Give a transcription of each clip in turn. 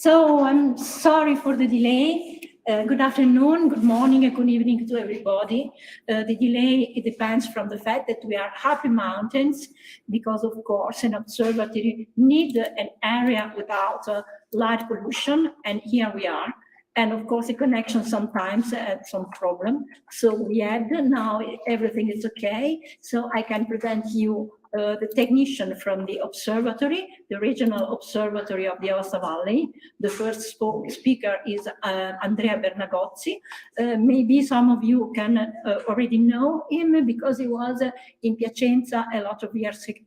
So I'm sorry for the delay. Good afternoon, good morning, and good evening to everybody. The delay, it depends from the fact that we are up in mountains because, of course, an observatory needs an area without light pollution, and here we are. And of course, the connection sometimes had some problem. So we had, now everything is okay. So I can present you the technician from the observatory, the regional observatory of the Aosta Valley. The first speaker is Andrea Bernagozzi. Maybe some of you can already know him because he was in Piacenza a lot of years ago.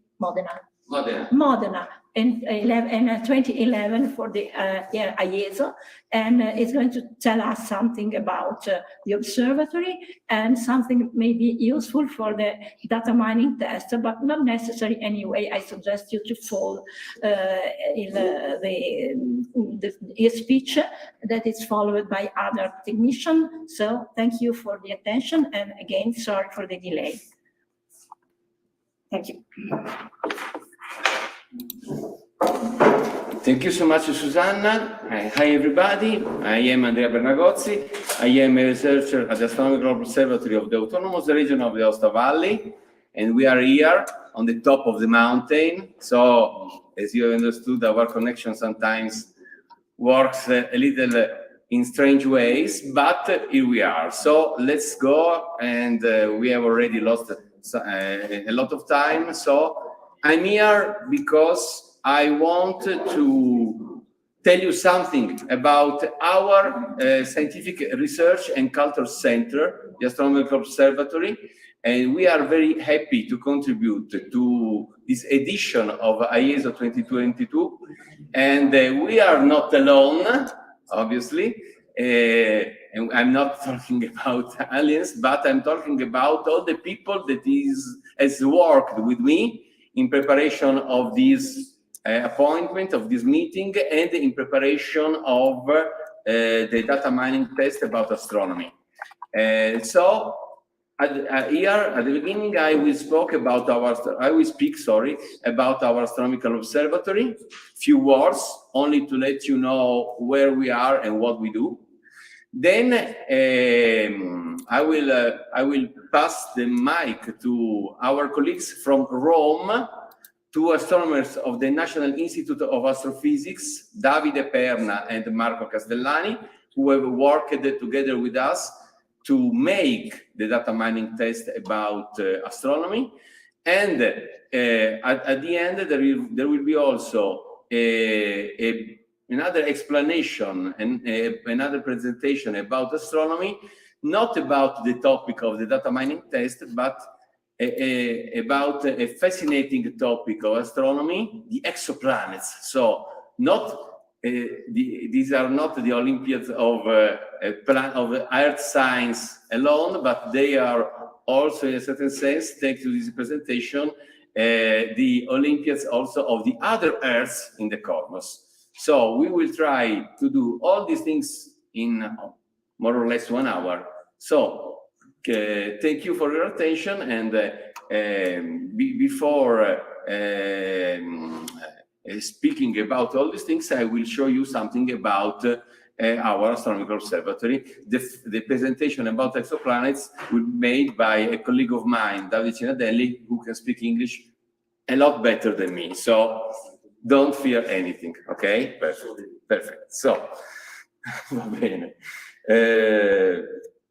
Modena in 2011 for the Ieso, and is going to tell us something about the observatory and something maybe useful for the data mining test, but not necessary anyway. I suggest you to follow his speech that is followed by other technicians. So thank you for the attention, and again, sorry for the delay. Thank you. Thank you so much, Susanna. Hi, everybody. I am Andrea Bernagozzi. I am a researcher at the Astronomical Observatory of the Autonomous Region of the Aosta Valley, and we are here on the top of the mountain. So, as you have understood, our connection sometimes works a little in strange ways, but here we are. So let's go, and we have already lost a lot of time. So I'm here because I want to tell you something about our scientific research and culture center, the Astronomical Observatory, and we are very happy to contribute to this edition of Ieso 2022. And we are not alone, obviously. And I'm not talking about aliens, but I'm talking about all the people that has worked with me in preparation of this appointment, of this meeting, and in preparation of the data mining test about astronomy. So here at the beginning, I will speak about our astronomical observatory. Few words, only to let you know where we are and what we do. Then I will pass the mic to our colleagues from Rome, two astronomers of the National Institute of Astrophysics, Davide Perna and Marco Castellani, who have worked together with us to make the data mining test about astronomy. And at the end, there will be also another explanation and another presentation about astronomy, not about the topic of the data mining test, but about a fascinating topic of astronomy, the exoplanets. So these are not the Olympiads of Earth science alone, but they are also, in a certain sense, thanks to this presentation, the Olympiads also of the other Earths in the cosmos. So we will try to do all these things in more or less 1 hour. So thank you for your attention, and before speaking about all these things, I will show you something about our astronomical observatory. The presentation about exoplanets will be made by a colleague of mine, Davide Cinadelli, who can speak English a lot better than me. So don't fear anything, okay? Perfect. So, va bene.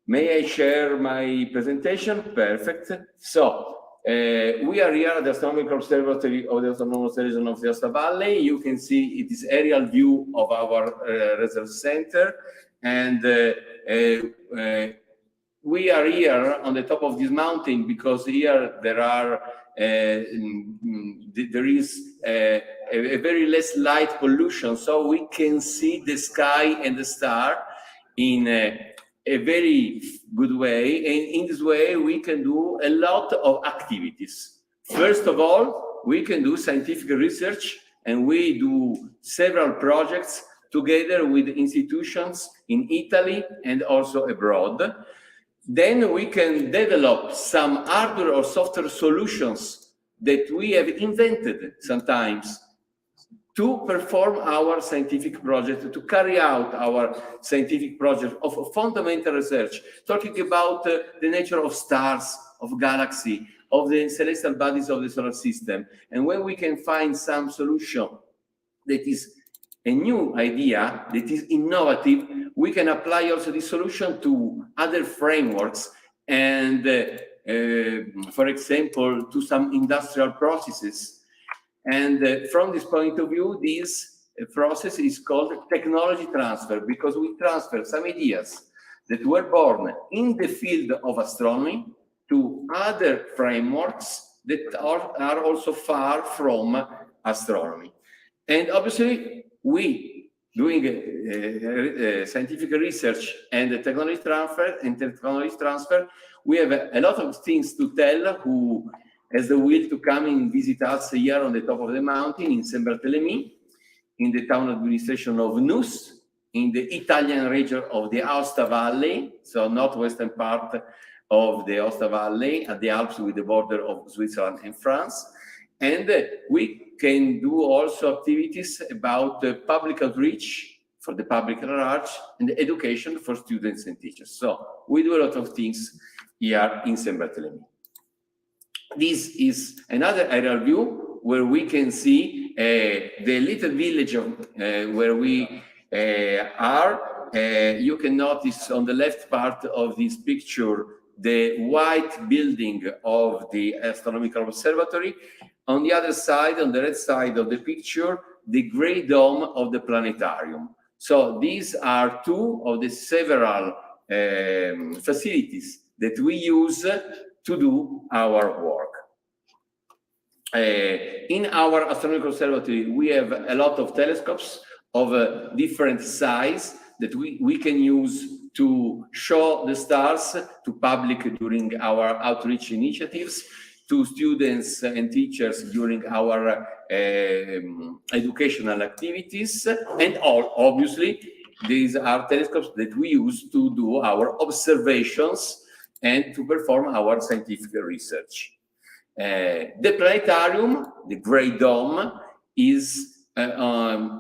May I share my presentation? Perfect. So, we are here at the Astronomical Observatory of the Autonomous Region of the Aosta Valley. You can see it is aerial view of our research center, and we are here on the top of this mountain because here there is a very less light pollution, so we can see the sky and the star in a very good way, and in this way we can do a lot of activities. First of all, we can do scientific research, and we do several projects together with institutions in Italy and also abroad. Then we can develop some hardware or software solutions that we have invented sometimes to perform our scientific project, to carry out our scientific project of fundamental research, talking about the nature of stars, of galaxy, of the celestial bodies of the solar system. And when we can find some solution that is a new idea, that is innovative, we can apply also this solution to other frameworks and, for example, to some industrial processes. And from this point of view, this process is called technology transfer, because we transfer some ideas that were born in the field of astronomy to other frameworks that are also far from astronomy. And obviously, we doing scientific research and technology transfer, we have a lot of things to tell. Who has the will to come and visit us here on the top of the mountain in Saint Barthélemy, in the town administration of Nus, in the Italian region of the Aosta Valley, so northwestern part of the Aosta Valley, at the Alps with the border of Switzerland and France. And we can do also activities about public outreach for the public at large and education for students and teachers. So we do a lot of things here in Saint Barthélemy. This is another aerial view where we can see the little village of, where we are. You can notice on the left part of this picture the white building of the Astronomical Observatory. On the other side, on the red side of the picture, the gray dome of the planetarium. So these are two of the several facilities that we use to do our work. In our astronomical observatory, we have a lot of telescopes of different size that we can use to show the stars to public during our outreach initiatives, to students and teachers during our educational activities, and obviously these are telescopes that we use to do our observations and to perform our scientific research. The planetarium, the gray dome, is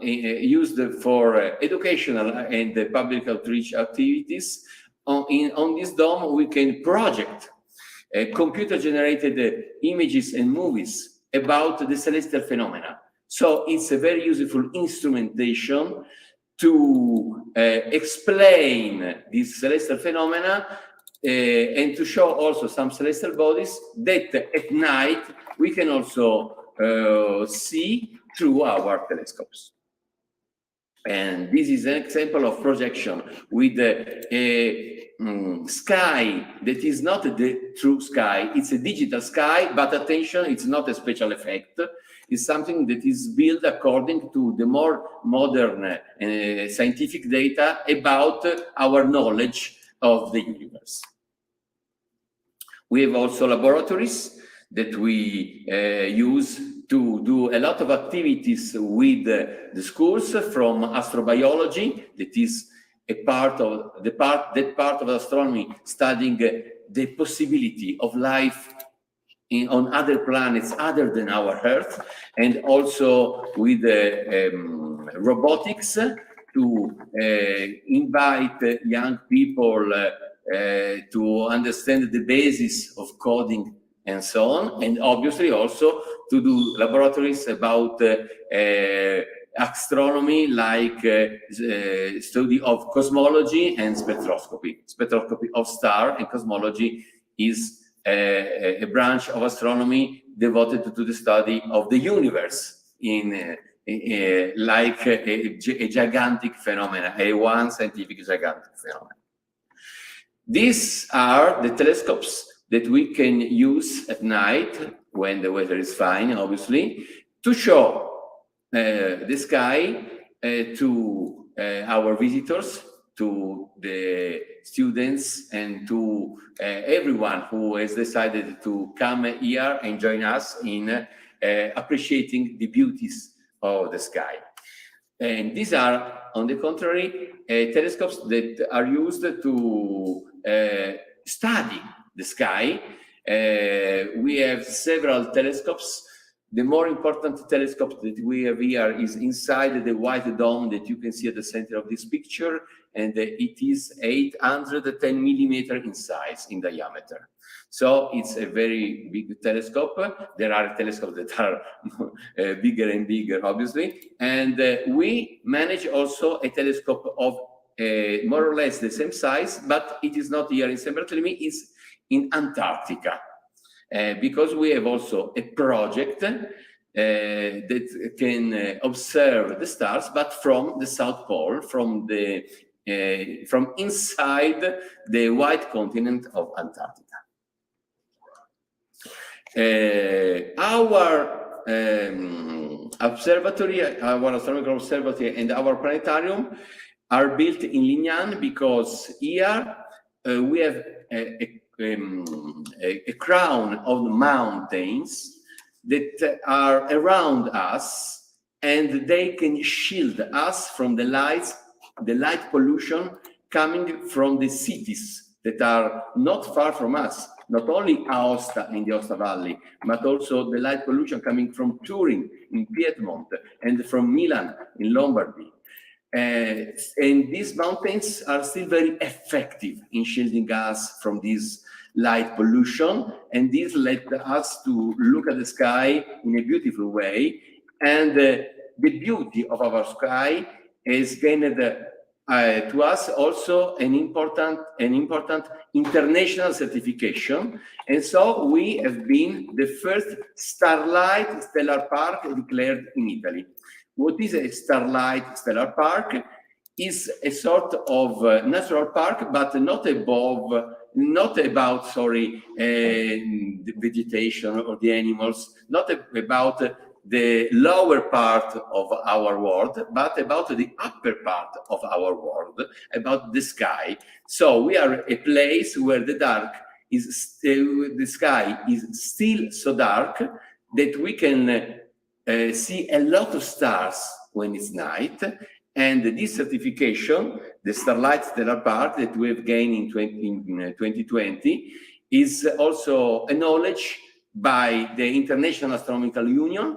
used for educational and public outreach activities. On this dome, we can project computer-generated images and movies about the celestial phenomena. So it's a very useful instrumentation to explain these celestial phenomena and to show also some celestial bodies that at night we can also see through our telescopes. And this is an example of projection with a sky that is not the true sky. It's a digital sky, but attention, it's not a special effect. It's something that is built according to the more modern scientific data about our knowledge of the universe. We have also laboratories that we use to do a lot of activities with the schools, from astrobiology, that is a part of that part of astronomy studying the possibility of life on other planets other than our Earth, and also with robotics to invite young people to understand the basis of coding and so on, and obviously also to do laboratories about astronomy, like study of cosmology and spectroscopy. Spectroscopy of star and cosmology is a branch of astronomy devoted to the study of the universe in like a gigantic phenomena, one scientific gigantic phenomenon. These are the telescopes that we can use at night when the weather is fine, obviously, to show the sky to our visitors, to the students, and to everyone who has decided to come here and join us in appreciating the beauties of the sky. And these are, on the contrary, telescopes that are used to study the sky. We have several telescopes The more important telescope that we have here is inside the white dome that you can see at the center of this picture, and it is 810 millimeter in size, in diameter. So it's a very big telescope. There are telescopes that are bigger and bigger, obviously. And we manage also a telescope of more or less the same size, but it is not here in San Bartolomeo, it's in Antarctica. Because we have also a project that can observe the stars, but from the South Pole, from inside the white continent of Antarctica. Our observatory, our astronomical observatory, and our planetarium are built in Lignan because here we have a crown of mountains that are around us, and they can shield us from the light pollution coming from the cities that are not far from us. Not only Aosta in the Aosta Valley, but also the light pollution coming from Turin in Piedmont and from Milan in Lombardy. And these mountains are still very effective in shielding us from this light pollution, and this led us to look at the sky in a beautiful way. And the beauty of our sky has gained to us also an important international certification. And so we have been the first Starlight Stellar Park declared in Italy. What is a Starlight Stellar Park? Is a sort of natural park, but not about the vegetation or the animals, not about the lower part of our world, but about the upper part of our world, about the sky. So we are a place where the sky is still so dark that we can see a lot of stars when it's night. And this certification, the Starlight Stellar Park that we have gained in 2020, is also acknowledged by the International Astronomical Union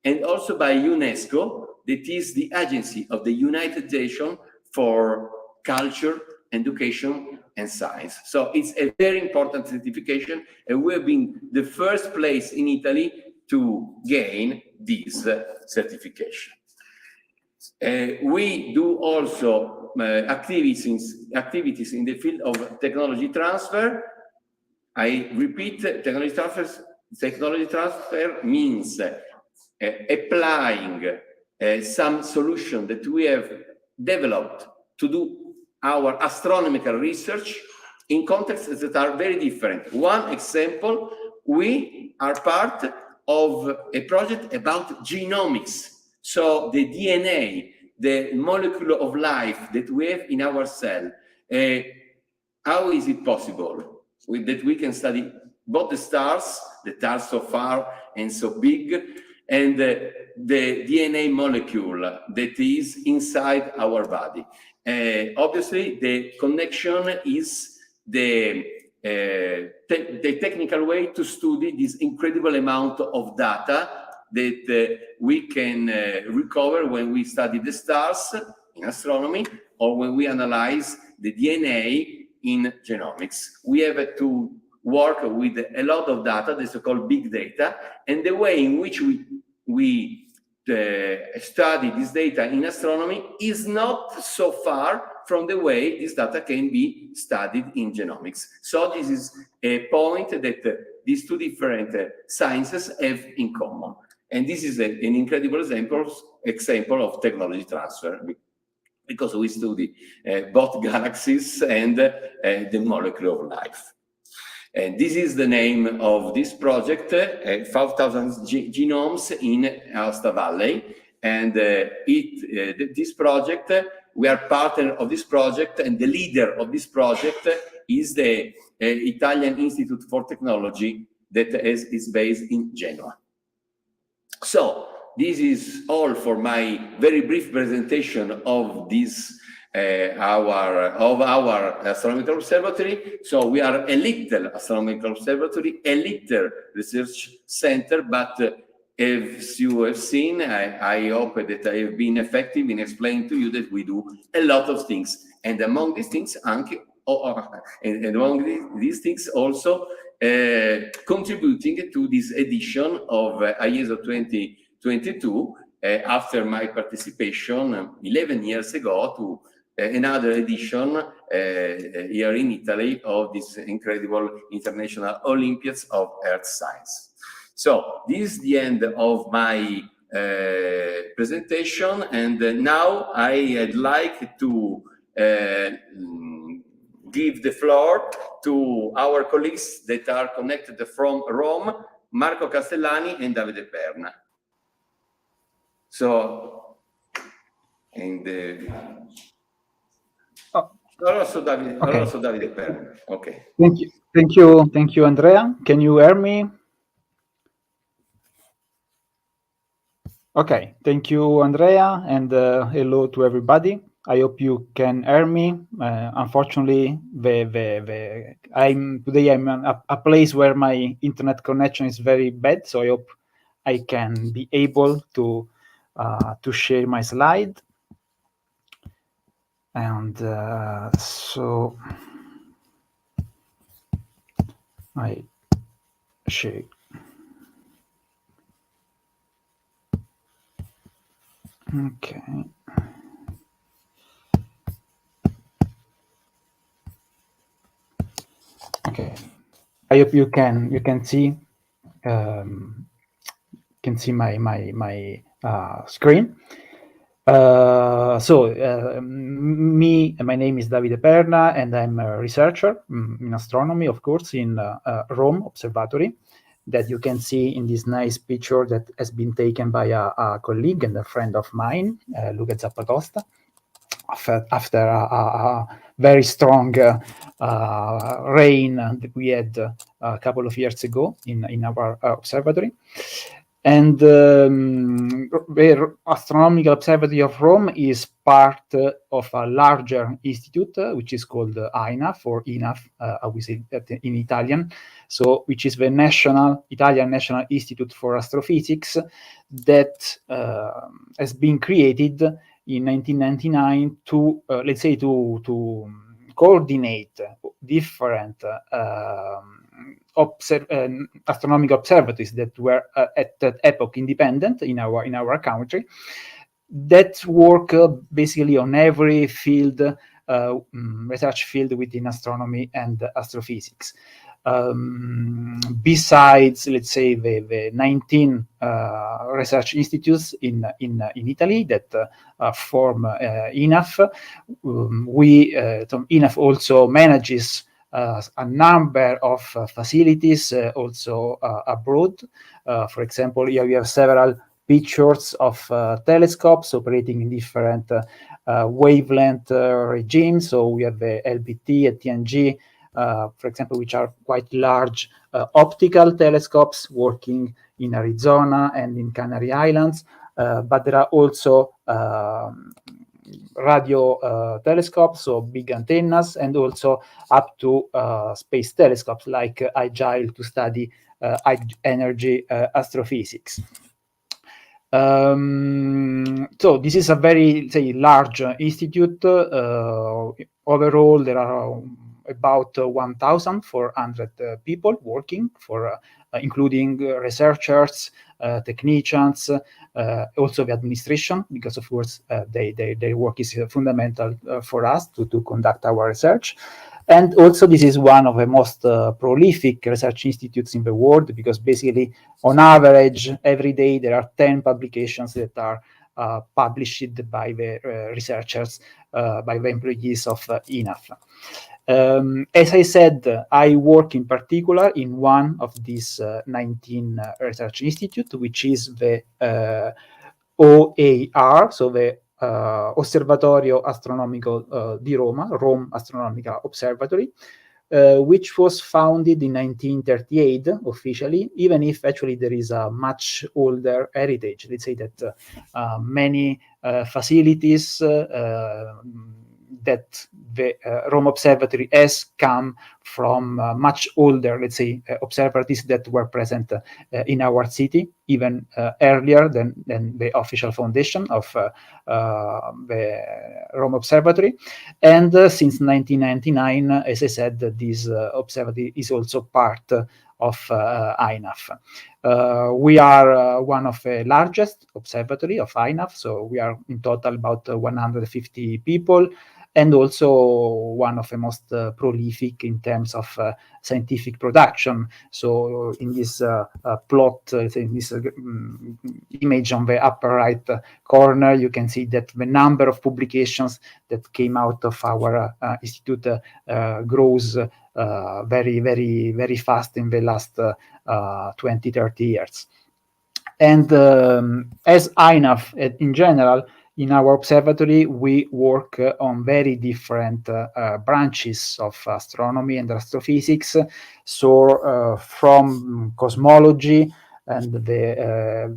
and also by UNESCO, that is the agency of the United Nations for Culture, Education, and Science. So it's a very important certification, and we've been the first place in Italy to gain this certification. We do also activities in the field of technology transfer. I repeat, technology transfer means applying some solution that we have developed to do our astronomical research in contexts that are very different. One example, we are part of a project about genomics. So the DNA, the molecule of life that we have in our cell, how is it possible that we can study both the stars that are so far and so big, and the DNA molecule that is inside our body? Obviously, the connection is the technical way to study this incredible amount of data that we can recover when we study the stars in astronomy, or when we analyze the DNA in genomics. We have to work with a lot of data, the so-called big data, and the way in which we study this data in astronomy is not so far from the way this data can be studied in genomics. So this is a point that these two different sciences have in common. And this is an incredible example of technology transfer, because we study both galaxies and the molecule of life. And this is the name of this project, 5,000 genomes in Aosta Valley. And this project, we are partner of this project, and the leader of this project is the Italian Institute for Technology that is based in Genoa. So this is all for my very brief presentation of this our astronomical observatory. So we are a little astronomical observatory, a little research center, but As you have seen, I hope that I have been effective in explaining to you that we do a lot of things. And among these things, and among these things also contributing to this edition of Ieso 2022 after my participation 11 years ago to another edition here in Italy of this incredible International Olympiads of Earth Science. So this is the end of my presentation, and now I'd like to give the floor to our colleagues that are connected from Rome, Marco Castellani and Davide Perna. So, and also Davide Perna. Okay. Thank you, Andrea. Can you hear me? Okay, thank you, Andrea, and hello to everybody. I hope you can hear me. Unfortunately, I'm in a place where my internet connection is very bad, so I hope I can be able to share my slide. And so I share. Okay. Okay. I hope you can see my screen. My name is Davide Perna, and I'm a researcher in astronomy, of course, in Rome Observatory, that you can see in this nice picture that has been taken by a colleague and a friend of mine, Luca Aosta, after a very strong rain that we had a couple of years ago in our observatory. And the Astronomical Observatory of Rome is part of a larger institute, which is called INAF, or INAF, we say that in Italian, so which is the Italian National Institute for Astrophysics, that has been created in 1999 to, let's say, to coordinate different astronomical observatories that were at that epoch independent in our country, that work basically on every field, research field within astronomy and astrophysics. Besides, let's say, the 19 research institutes in Italy that form INAF, INAF also manages a number of facilities also abroad. For example, here we have several pictures of telescopes operating in different wavelength regimes. So we have the LBT and TNG, for example, which are quite large optical telescopes working in Arizona and in Canary Islands. But there are also radio telescopes, so big antennas, and also up to space telescopes like Agile to study high energy astrophysics. So this is a very, say, large institute. Overall, there are about 1,400 people working for, including researchers, technicians, also the administration, because of course their work is fundamental for us to conduct our research. And also this is one of the most prolific research institutes in the world, because basically on average every day there are 10 publications that are published by the researchers, by the employees of INAF. As I said, I work in particular in one of these 19 research institutes, which is the OAR, so the Osservatorio Astronomico di Roma, Rome Astronomical Observatory, which was founded in 1938 officially, even if actually there is a much older heritage. Let's say that many facilities that the Rome Observatory has come from much older, let's say, observatories that were present in our city, even earlier than the official foundation of the Rome Observatory. And since 1999, as I said, this observatory is also part of INAF. We are one of the largest observatory of INAF, so we are in total about 150 people, and also one of the most prolific in terms of scientific production. So in this plot, in this image on the upper right corner, you can see that the number of publications that came out of our institute grows very, very, very fast in the last 20, 30 years. And as INAF in general, in our observatory, we work on very different branches of astronomy and astrophysics. So from cosmology and the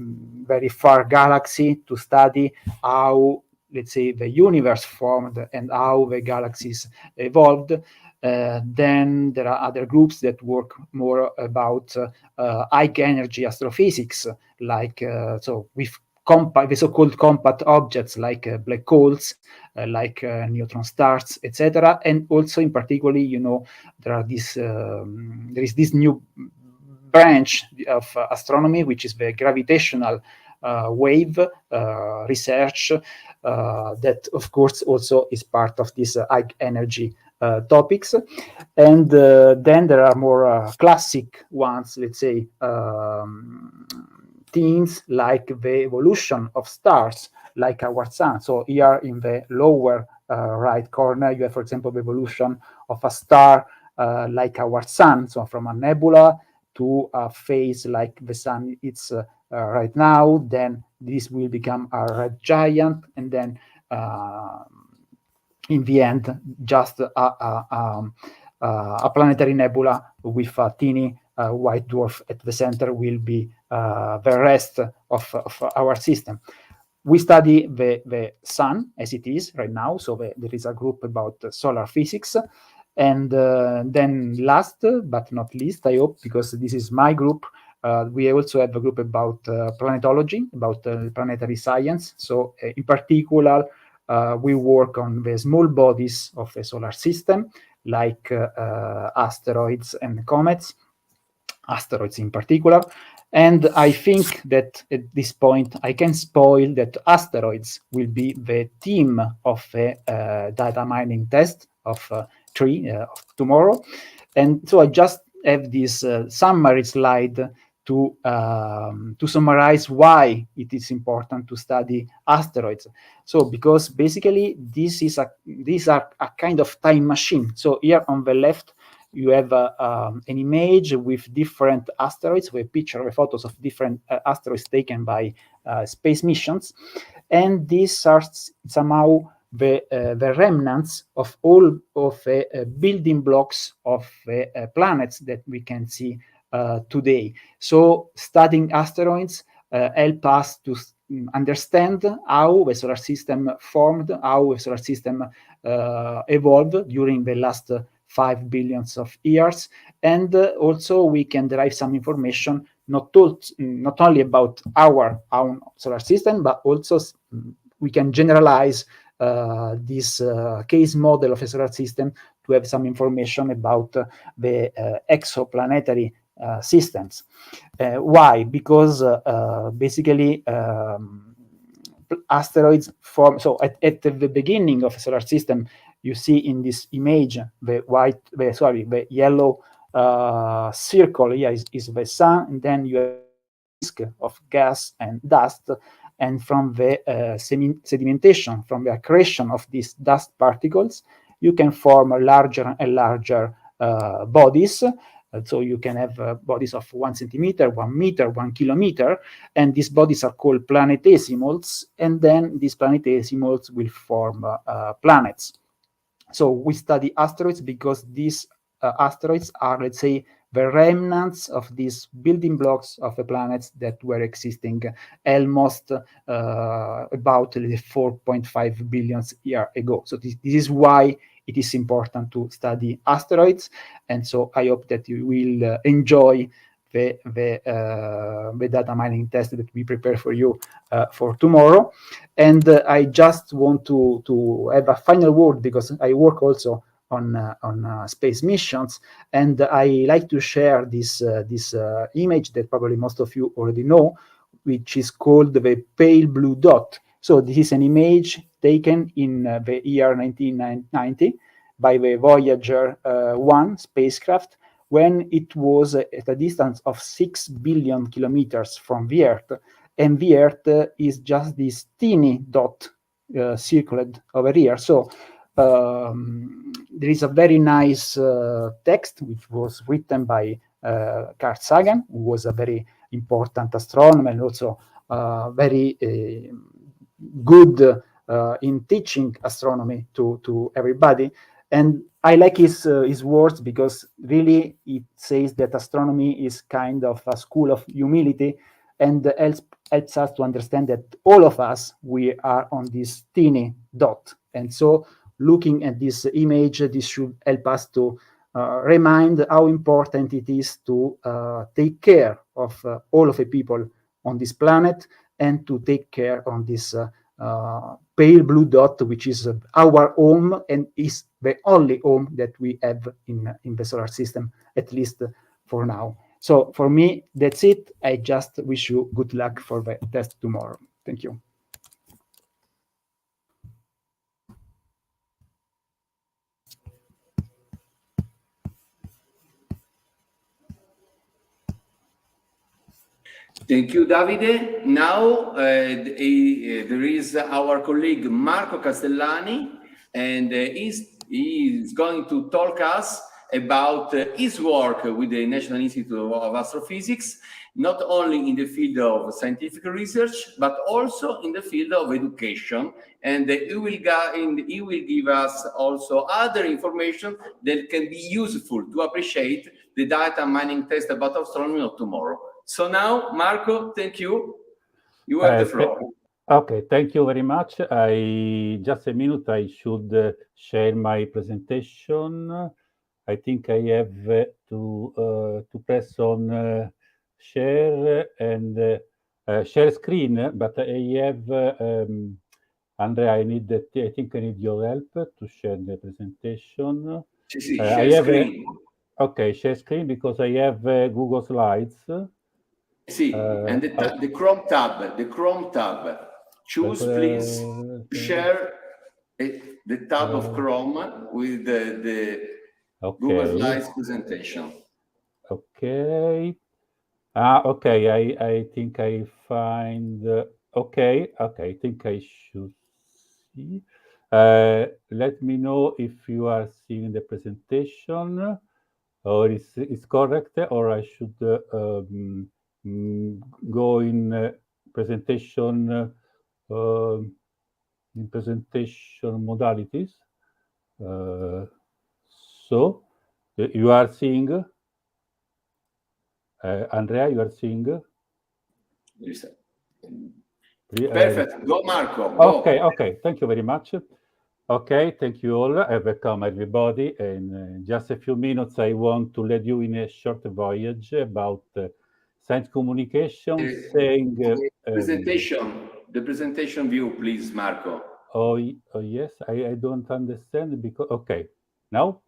very far galaxy to study how, let's say, the universe formed and how the galaxies evolved. Then there are other groups that work more about high energy astrophysics, like so with the so-called compact objects like black holes, like neutron stars, etc. And also, in particular, you know, there is this new branch of astronomy, which is the gravitational wave research, that of course also is part of this high energy topics. And then there are more classic ones, let's say, themes like the evolution of stars, like our sun. So here in the lower right corner, you have, for example, the evolution of a star like our sun, so from a nebula to a phase like the sun it's right now. Then this will become a red giant, and then in the end, just a planetary nebula with a teeny white dwarf at the center will be the rest of our system. We study the sun as it is right now, so there is a group about solar physics. And then last but not least, I hope, because this is my group, we also have a group about planetology, about planetary science. So in particular, we work on the small bodies of the solar system, like asteroids and comets, asteroids in particular. And I think that at this point, I can spoil that asteroids will be the theme of the data mining test of tomorrow. And so I just have this summary slide to summarize why it is important to study asteroids. So because basically these are a kind of time machine. So here on the left, you have an image with different asteroids, with a picture, with photos of different asteroids taken by space missions. And these are somehow the remnants of all of the building blocks of the planets that we can see today. So studying asteroids help us to understand how the solar system formed, how the solar system evolved during the last 5 billion of years. And also we can derive some information not only about our own solar system, but also we can generalize this case model of a solar system to have some information about the exoplanetary systems. Why? Because basically asteroids form. So at the beginning of a solar system, you see in this image the yellow circle here is the sun, and then you have a disk of gas and dust, and from the sedimentation, from the accretion of these dust particles, you can form larger and larger bodies. So you can have bodies of 1 centimeter, 1 meter, 1 kilometer, and these bodies are called planetesimals, and then these planetesimals will form planets. So we study asteroids because these asteroids are, let's say, the remnants of these building blocks of the planets that were existing almost about 4.5 billion years ago. So this is why it is important to study asteroids, and so I hope that you will enjoy the data mining test that we prepare for you for tomorrow. And I just want to have a final word, because I work also on space missions, and I like to share this image that probably most of you already know, which is called the pale blue dot. So this is an image taken in the year 1990 by the Voyager 1 spacecraft, when it was at a distance of 6 billion kilometers from the Earth, and the Earth is just this teeny dot circled over here. So there is a very nice text which was written by Carl Sagan, who was a very important astronomer and also very good in teaching astronomy to everybody. And I like his words, because really it says that astronomy is kind of a school of humility, and helps us to understand that all of us, we are on this teeny dot. And so looking at this image, this should help us to remind how important it is to take care of all of the people on this planet, and to take care on this pale blue dot, which is our home, and is the only home that we have in the solar system, at least for now. So for me, that's it. I just wish you good luck for the test tomorrow. Thank you. Thank you, Davide. Now there is our colleague Marco Castellani, and he's going to talk us about his work with the National Institute of Astrophysics, not only in the field of scientific research, but also in the field of education. And he will give us also other information that can be useful to appreciate the data mining test about astronomy of tomorrow. So now, Marco, thank you. You have the floor. Okay, thank you very much. Just a minute, I should share my presentation. I think I have to press on share and share screen, but I have Andrea. I think I need your help to share the presentation. Share screen. Okay, share screen, because I have Google Slides. See, and the Chrome tab. Choose, please, share the tab of Chrome with the Google Slides presentation. Okay. Okay, I think I find, okay, I think I should see. Let me know if you are seeing the presentation, or it's correct, or I should go in presentation modalities. So you are seeing, Andrea, you are seeing? Perfect. Go, Marco. Go. Okay. Thank you very much. Okay, thank you all. Welcome, everybody. In just a few minutes, I want to lead you in a short voyage about science communication, saying... the presentation view, please, Marco. Oh yes, I don't understand, because... Okay, now?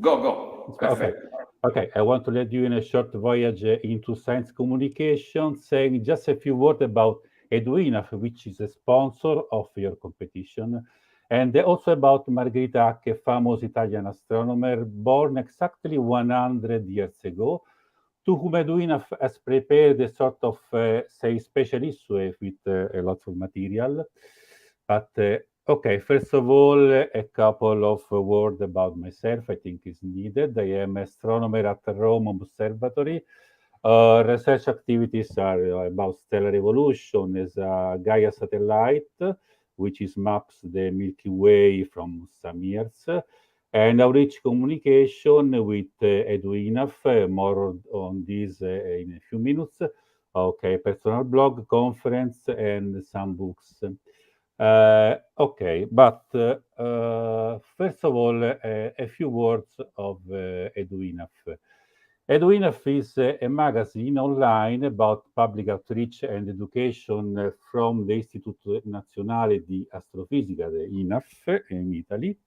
Go. Perfect. Okay, I want to lead you in a short voyage into science communication, saying just a few words about Edwinaf, which is a sponsor of your competition, and also about Margherita Hack, a famous Italian astronomer born exactly 100 years ago, to whom Edwinaf has prepared a sort of, say, special issue with a lot of material. But okay, first of all, a couple of words about myself, I think is needed. I am an astronomer at Rome Observatory. Research activities are about stellar evolution as a Gaia satellite, which maps the Milky Way from some years. and outreach communication with EduINAF. More on this in a few minutes. Okay, personal blog, conference, and some books. Okay, but first of all, a few words of EduINAF. EduINAF is a magazine online about public outreach and education from the Istituto Nazionale di Astrofisica, the INAF, in Italy.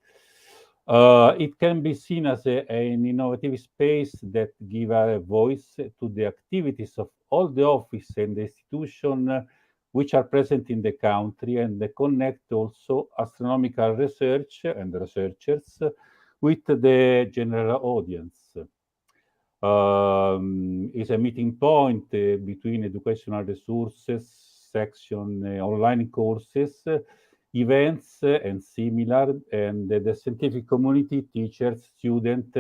It can be seen as an innovative space that gives a voice to the activities of all the office and the institution which are present in the country, and they connect also astronomical research and researchers with the general audience. Is a meeting point between educational resources, section, online courses, events, and similar, and the scientific community, teachers, students,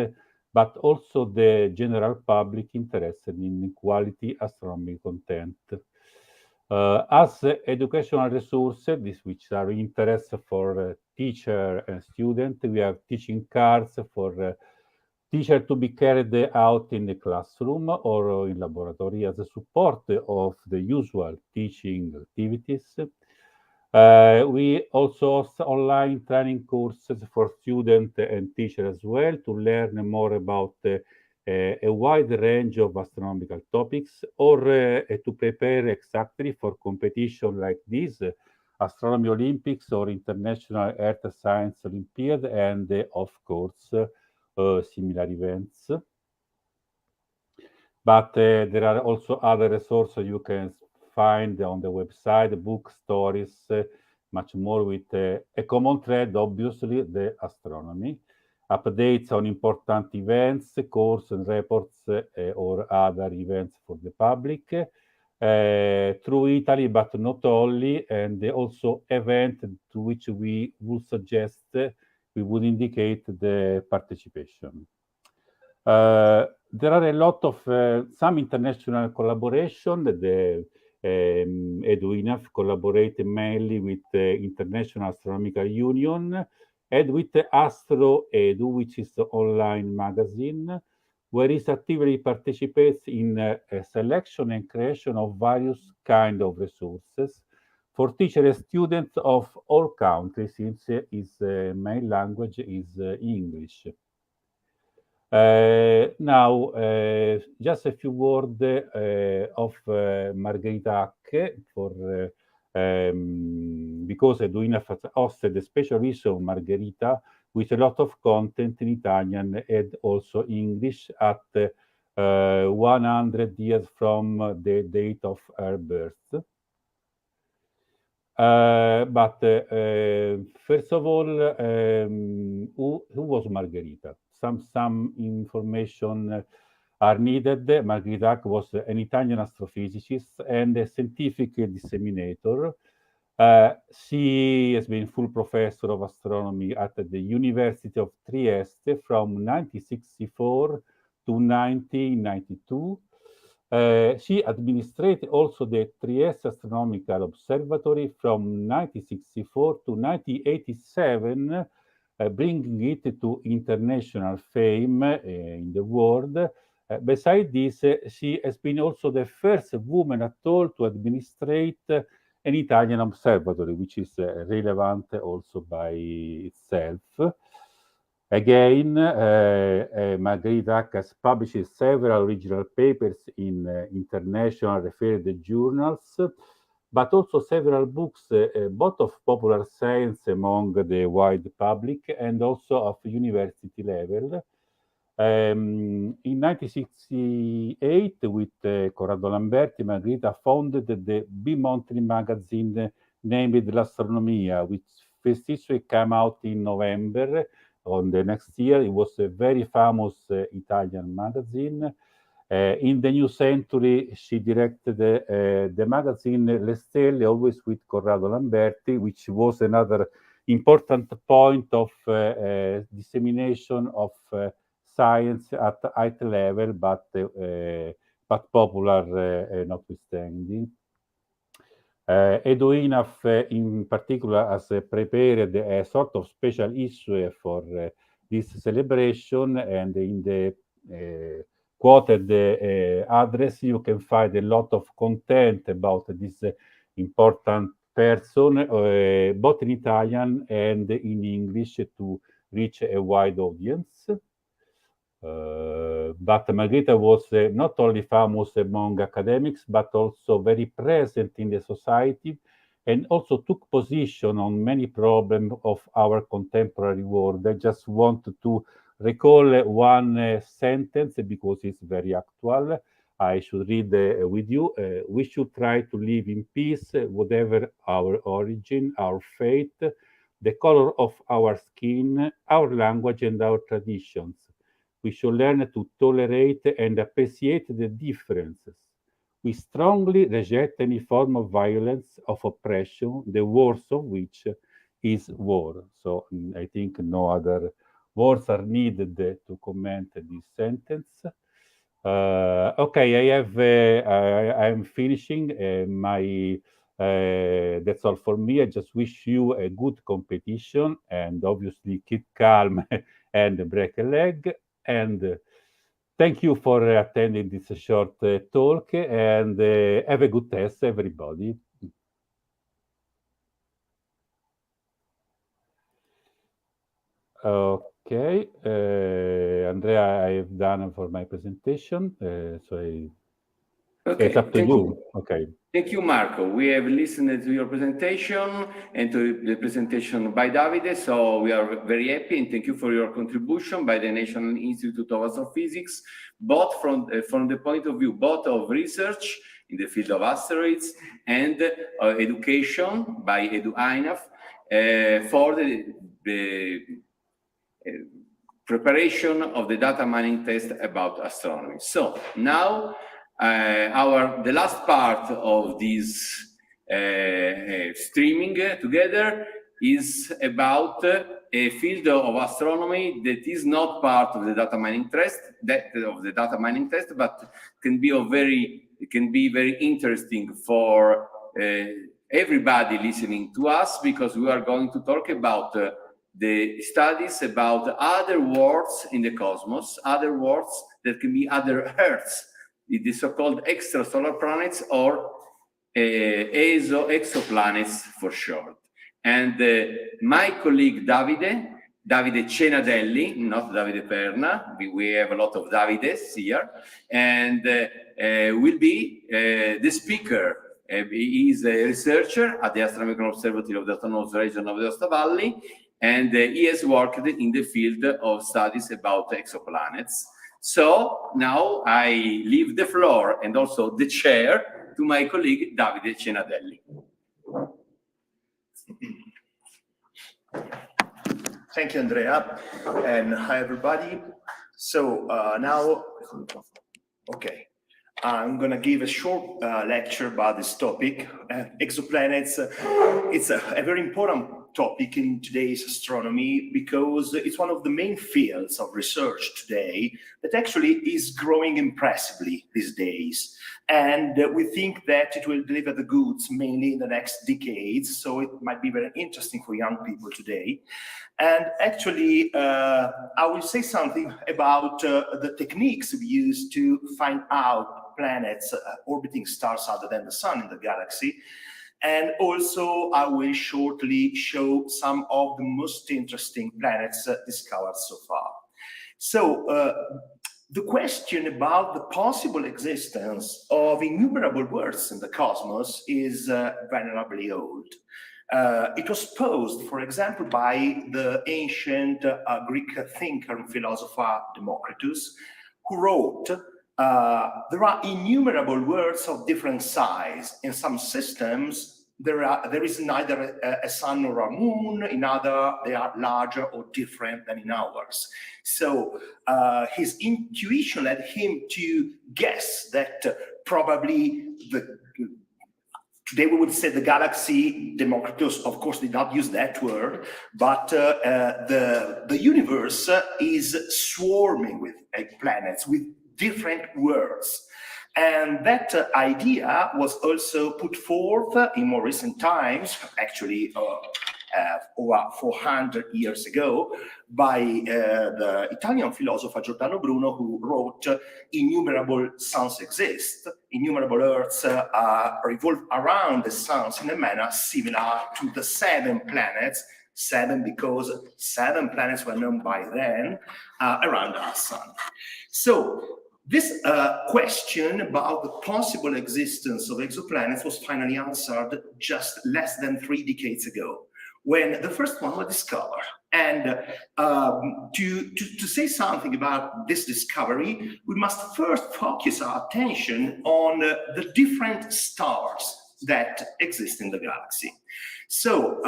but also the general public interested in quality astronomy content. As educational resources, this which are interest for teacher and student, we have teaching cards for teacher to be carried out in the classroom or in laboratory as a support of the usual teaching activities. We also host online training courses for students and teachers as well to learn more about a wide range of astronomical topics, or to prepare exactly for competition like this, Astronomy Olympics or International Earth Science Olympiad, and of course, similar events. But there are also other resources you can find on the website, book stories, much more with a common thread, obviously, the astronomy. Updates on important events, course and reports, or other events for the public. Through Italy, but not only, and also event to which we would suggest, we would indicate the participation. There are a lot of some international collaboration. The EduINAF collaborate mainly with the International Astronomical Union and with the Astro Edu, which is the online magazine, where it actively participates in a selection and creation of various kind of resources for teachers and students of all countries, since its main language is English. Now, just a few words of Margherita Hack because EduINAF has hosted a special issue of Margherita with a lot of content in Italian and also English at 100 years from the date of her birth. But first of all, who was Margherita? Some information are needed. Margherita was an Italian astrophysicist and a scientific disseminator. She has been full professor of astronomy at the University of Trieste from 1964 to 1992. She administrated also the Trieste Astronomical Observatory from 1964 to 1987, bringing it to international fame in the world. Besides this, she has been also the first woman at all to administrate an Italian observatory, which is relevant also by itself. Again, Margherita Hack has published several original papers in international referred journals, but also several books, both of popular science among the wide public and also of university level. In 1968, with Corrado Lamberti, Margherita founded the bi-monthly magazine named L'Astronomia, which first issue came out in November on the next year. It was a very famous Italian magazine. In the new century, she directed the magazine Le Stelle, always with Corrado Lamberti, which was another important point of dissemination of science at high level, but popular notwithstanding. EduINAF in particular has prepared a sort of special issue for this celebration, and in the quoted address you can find a lot of content about this important person, both in Italian and in English, to reach a wide audience. But Margherita was not only famous among academics, but also very present in the society, and also took position on many problems of our contemporary world. I just want to recall one sentence because it's very actual. I should read with you. We should try to live in peace, whatever our origin, our faith, the color of our skin, our language, and our traditions. We should learn to tolerate and appreciate the differences. We strongly reject any form of violence, of oppression, the worst of which is war. So I think no other words are needed to comment this sentence. Okay, I'm finishing my. That's all for me. I just wish you a good competition, and obviously keep calm and break a leg. And thank you for attending this short talk, and have a good test, everybody. Okay, Andrea, I have done for my presentation, so it's up to you. Okay. Thank you, Marco. We have listened to your presentation and to the presentation by Davide, so we are very happy, and thank you for your contribution by the National Institute of Astrophysics, both from the point of view both of research in the field of asteroids and education by EduINAF for the preparation of the data mining test about astronomy. So now the last part of this streaming together is about a field of astronomy that is not part of the data mining test, but can be very interesting for everybody listening to us, because we are going to talk about the studies about other worlds in the cosmos, other worlds that can be other Earths, the so-called extrasolar planets, or Ieso exoplanets for short. And my colleague Davide Cenadelli, not Davide Perna, we have a lot of Davides here, and will be the speaker. He is a researcher at the Astronomical Observatory of the Autonomous Region of the Aosta Valley, and he has worked in the field of studies about exoplanets. So now I leave the floor and also the chair to my colleague Davide Cenadelli. Thank you, Andrea, and hi everybody. So now, okay, I'm going to give a short lecture about this topic, exoplanets. It's a very important topic in today's astronomy because it's one of the main fields of research today that actually is growing impressively these days. And we think that it will deliver the goods mainly in the next decades. So it might be very interesting for young people today. And actually, I will say something about the techniques we use to find out planets orbiting stars other than the sun in the galaxy. And also, I will shortly show some of the most interesting planets discovered so far. So, the question about the possible existence of innumerable worlds in the cosmos is venerably old. It was posed, for example, by the ancient Greek thinker and philosopher Democritus, who wrote, there are innumerable worlds of different size. In some systems, there is neither a sun nor a moon. In others, they are larger or different than in ours. So his intuition led him to guess that probably today we would say the galaxy, Democritus, of course, did not use that word, but the universe is swarming with planets, with different worlds. And that idea was also put forth in more recent times, actually over 400 years ago by the Italian philosopher Giordano Bruno, who wrote innumerable suns exist, innumerable Earths revolve around the suns in a manner similar to the 7 planets, 7 because 7 planets were known by then around our sun. So this question about the possible existence of exoplanets was finally answered just less than 3 decades ago, when the first one was discovered. And to say something about this discovery, we must first focus our attention on the different stars that exist in the galaxy. So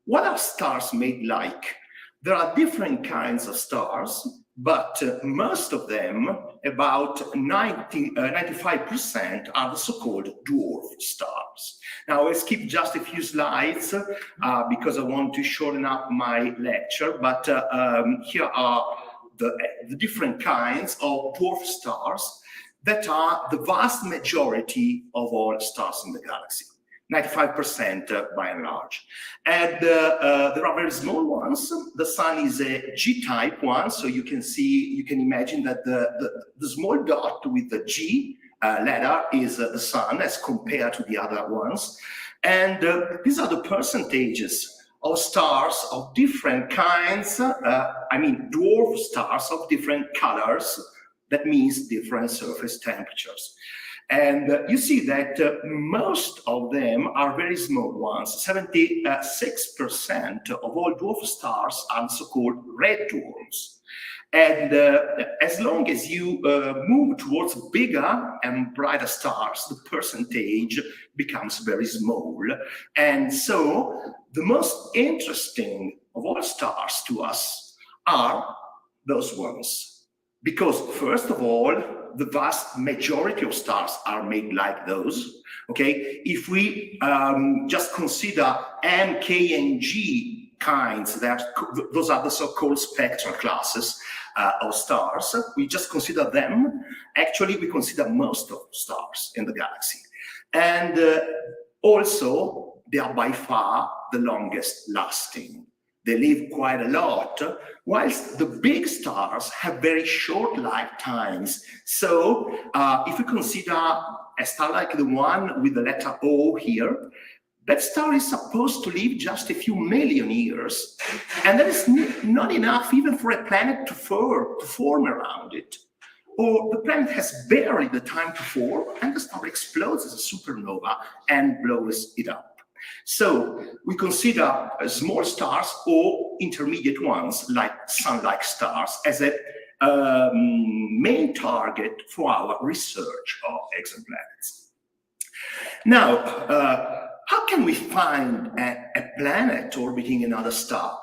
what are stars made like? There are different kinds of stars, but most of them, about 95%, are the so-called dwarf stars. Now, I'll skip just a few slides because I want to shorten up my lecture, but here are the different kinds of dwarf stars that are the vast majority of all stars in the galaxy. 95% by and large. And there are very small ones. The sun is a G-type one, so you can imagine that the small dot with the G letter is the sun as compared to the other ones. And these are the percentages of stars of different kinds, dwarf stars of different colors. That means different surface temperatures. And you see that most of them are very small ones. 76% of all dwarf stars are so-called red dwarfs. And as long as you move towards bigger and brighter stars, the percentage becomes very small. And so the most interesting of all stars to us are those ones. Because first of all, the vast majority of stars are made like those, okay? If we just consider M, K, and G kinds, those are the so-called spectral classes of stars. We just consider them. Actually, we consider most of the stars in the galaxy. And also, they are by far the longest lasting. They live quite a lot, whilst the big stars have very short lifetimes. So if we consider a star like the one with the letter O here, that star is supposed to live just a few million years, and that is not enough even for a planet to form around it. Or the planet has barely the time to form, and the star explodes as a supernova and blows it up. So we consider small stars or intermediate ones like sun-like stars as a main target for our research of exoplanets. Now, how can we find a planet orbiting another star?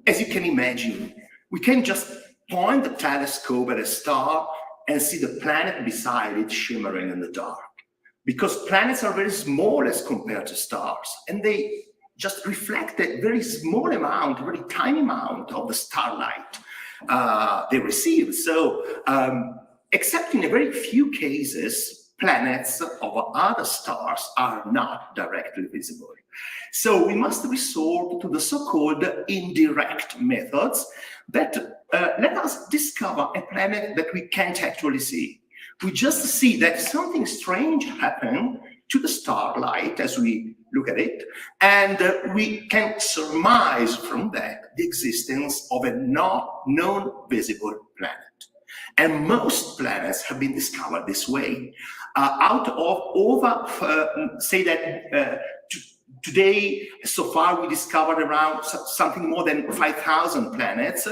As you can imagine, we can just point the telescope at a star and see the planet beside it shimmering in the dark. Because planets are very small as compared to stars, and they just reflect a very small amount, a very tiny amount of the starlight they receive. So, except in a very few cases, planets of other stars are not directly visible. So we must resort to the so-called indirect methods that let us discover a planet that we can't actually see. We just see that something strange happened to the starlight as we look at it, and we can surmise from that the existence of a not known visible planet. And most planets have been discovered this way. Out of over, say that today, so far we discovered around something more than 5,000 planets,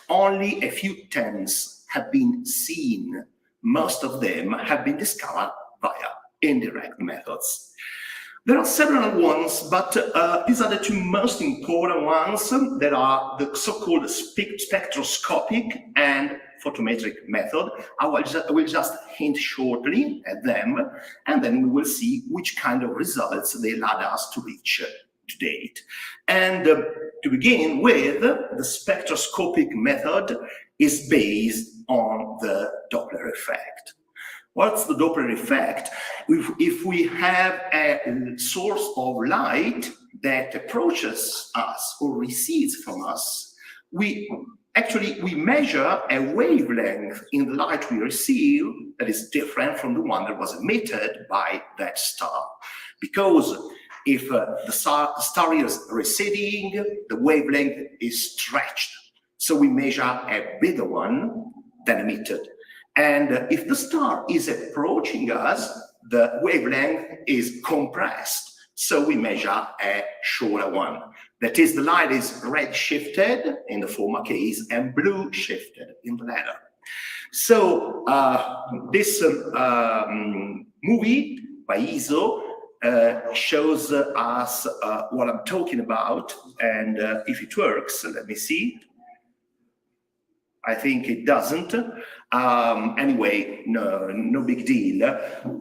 only a few tens have been seen. Most of them have been discovered via indirect methods. There are several ones, but these are the two most important ones that are the so-called spectroscopic and photometric method. I will just hint shortly at them, and then we will see which kind of results they allowed us to reach to date. And to begin with, the spectroscopic method is based on the Doppler effect. What's the Doppler effect? If we have a source of light that approaches us or recedes from us, we measure a wavelength in the light we receive that is different from the one that was emitted by that star. Because if the star is receding, the wavelength is stretched. So we measure a bigger one than emitted. And if the star is approaching us, the wavelength is compressed. So we measure a shorter one. That is, the light is red shifted in the former case and blue shifted in the latter. So this movie by Ieso shows us what I'm talking about, and if it works, let me see. I think it doesn't. Anyway, no big deal.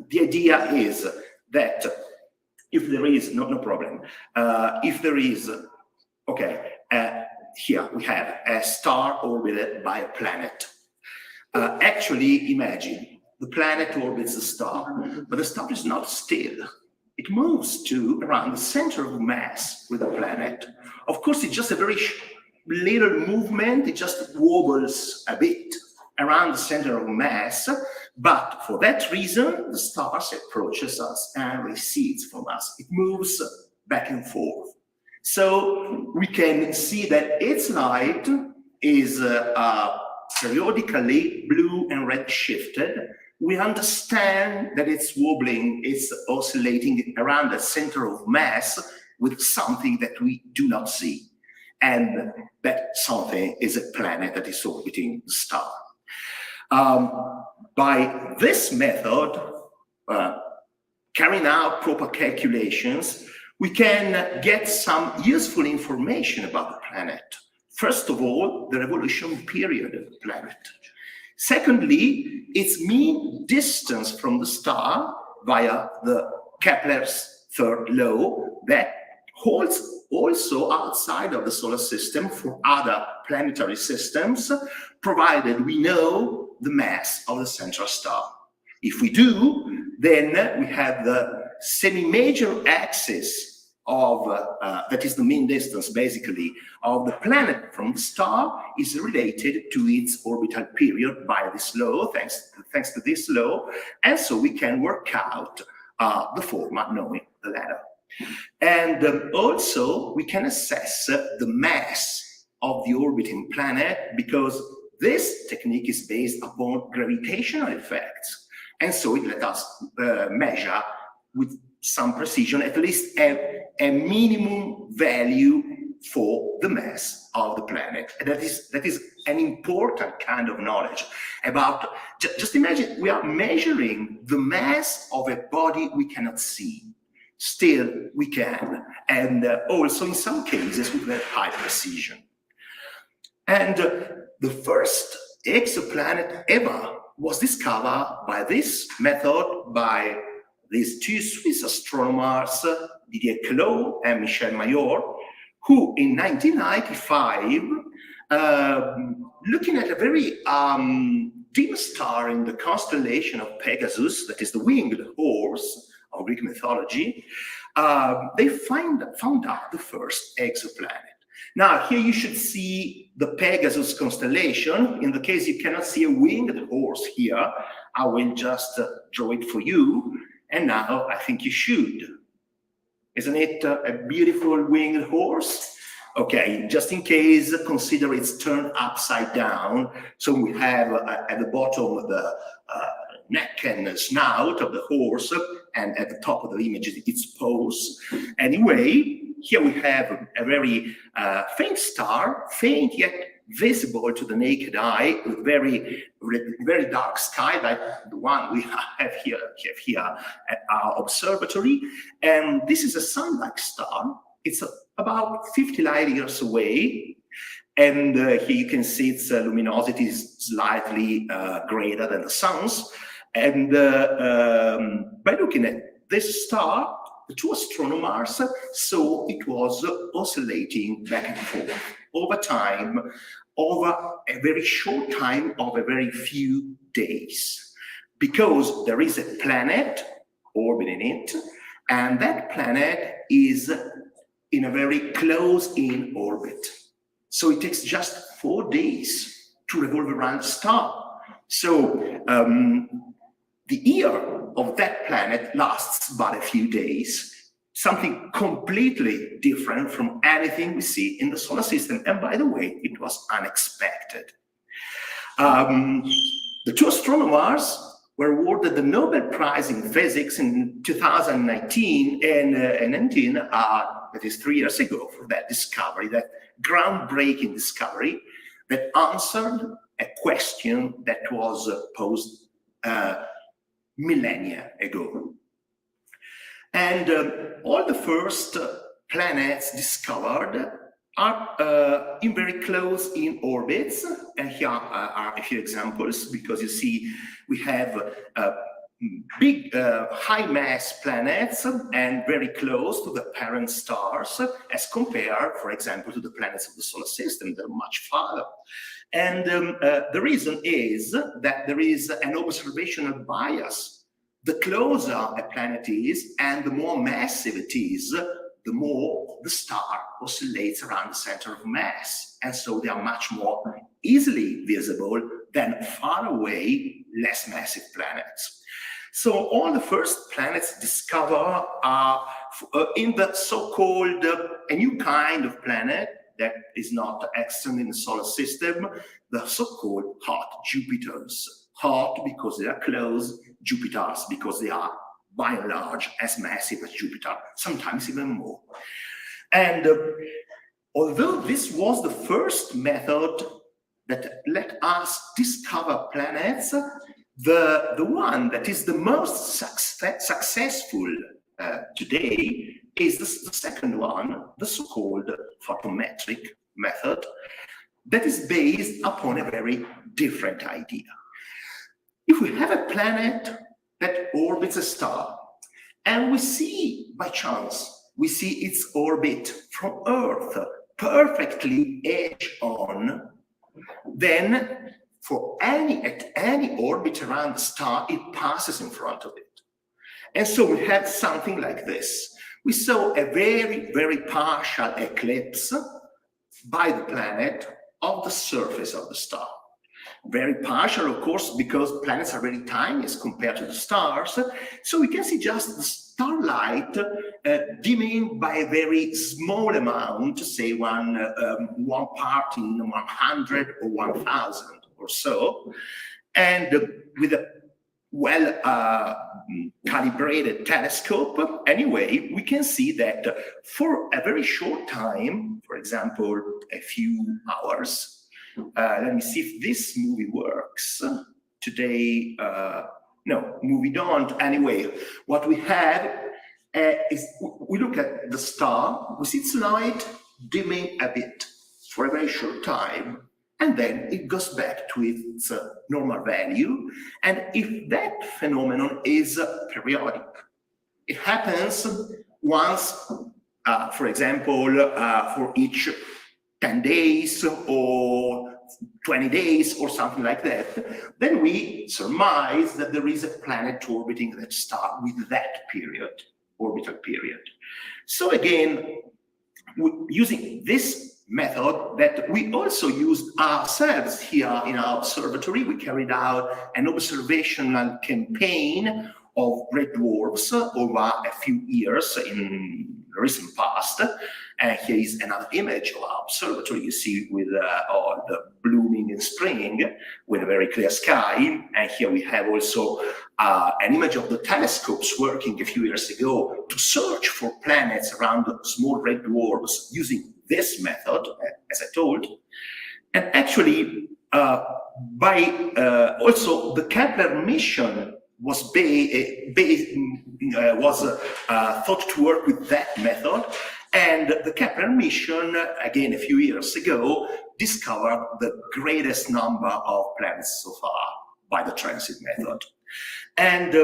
The idea is that if there is, no problem. If there is, okay, here we have a star orbited by a planet. Actually, imagine the planet orbits the star, but the star is not still. It moves to around the center of mass with the planet. Of course, it's just a very little movement. It just wobbles a bit around the center of mass, but for that reason, the star approaches us and recedes from us. It moves back and forth. So we can see that its light is periodically blue and red shifted. We understand that it's wobbling, it's oscillating around the center of mass with something that we do not see. And that something is a planet that is orbiting the star. By this method, carrying out proper calculations, we can get some useful information about the planet. First of all, the revolution period of the planet. Secondly, its mean distance from the star via the Kepler's third law that holds also outside of the solar system for other planetary systems, provided we know the mass of the central star. If we do, then we have the semi-major axis of, that is the mean distance basically, of the planet from the star is related to its orbital period by this law, thanks to this law, and so we can work out the former knowing the latter. And also we can assess the mass of the orbiting planet because this technique is based upon gravitational effects, and so it lets us measure with some precision at least a minimum value for the mass of the planet. And that is an important kind of knowledge about, just imagine we are measuring the mass of a body we cannot see. Still we can, and also in some cases with very high precision. And the first exoplanet ever was discovered by this method by these two Swiss astronomers, Didier Queloz and Michel Mayor, who in 1995, looking at a very dim star in the constellation of Pegasus, that is the winged horse of Greek mythology, they found out the first exoplanet. Now, here you should see the Pegasus constellation. In the case you cannot see a winged horse here, I will just draw it for you. And now I think you should. Isn't it a beautiful winged horse? Okay, just in case, consider it's turned upside down. So we have at the bottom the neck and snout of the horse, and at the top of the image its paws. Anyway, here we have a very faint star, faint yet visible to the naked eye, with very dark sky like the one we have here at our observatory. And this is a sun-like star. It's about 50 light years away. And here you can see its luminosity is slightly greater than the sun's. And by looking at this star, the two astronomers saw it was oscillating back and forth over time, over a very short time of a very few days, because there is a planet orbiting it, and that planet is in a very close-in orbit. So it takes just 4 days to revolve around the star. So the year of that planet lasts but a few days, something completely different from anything we see in the solar system. And by the way, it was unexpected. The two astronomers were awarded the Nobel Prize in Physics in 2019 and 19, that is 3 years ago, for that discovery, that groundbreaking discovery that answered a question that was posed millennia ago. And all the first planets discovered are in very close-in orbits. And here are a few examples, because you see we have big high-mass planets and very close to the parent stars, as compared, for example, to the planets of the solar system that are much farther. And the reason is that there is an observational bias. The closer a planet is and the more massive it is, the more the star oscillates around the center of mass. And so they are much more easily visible than far away, less massive planets. So all the first planets discovered are in the so-called a new kind of planet that is not extant in the solar system, the so-called hot Jupiters. Hot because they are close, Jupiters because they are by and large as massive as Jupiter, sometimes even more. And although this was the first method that let us discover planets, the one that is the most successful today is the second one, the so-called photometric method, that is based upon a very different idea. If we have a planet that orbits a star, and we see, by chance, we see its orbit from Earth perfectly edge-on, then at any orbit around the star, it passes in front of it. And so we had something like this. We saw a very, very partial eclipse by the planet of the surface of the star. Very partial, of course, because planets are very tiny as compared to the stars. So we can see just the starlight dimming by a very small amount, say one part in 100 or 1,000 or so. And with a well-calibrated telescope, anyway, we can see that for a very short time, for example, a few hours, let me see if this movie works. Today, no, movie don't. Anyway, what we have is we look at the star, we see its light dimming a bit for a very short time, and then it goes back to its normal value. And if that phenomenon is periodic, it happens once, for example, for each 10 days or 20 days or something like that, then we surmise that there is a planet orbiting that star with that period, orbital period. So again, using this method that we also used ourselves here in our observatory, we carried out an observational campaign of red dwarfs over a few years in the recent past. Here is another image of our observatory. You see with all the blooming in spring with a very clear sky. And here we have also an image of the telescopes working a few years ago to search for planets around small red dwarfs using this method, as I told. And actually, also the Kepler mission was thought to work with that method, and the Kepler mission, again a few years ago, discovered the greatest number of planets so far by the transit method. And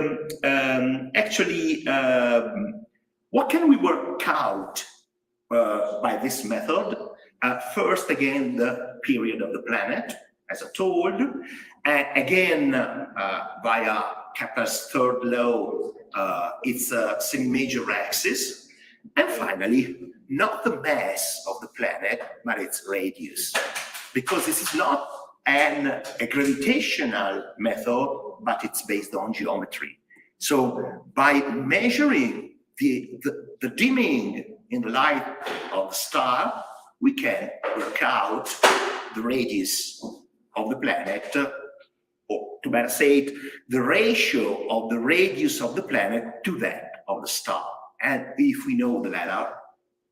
what can we work out by this method? First, again, the period of the planet, as I told, again via Kepler's third law, it's a semi-major axis, And finally, not the mass of the planet, but its radius. Because this is not a gravitational method, but it's based on geometry. So by measuring the dimming in the light of the star, we can work out the radius of the planet, or to better say it, the ratio of the radius of the planet to that of the star. And if we know the latter,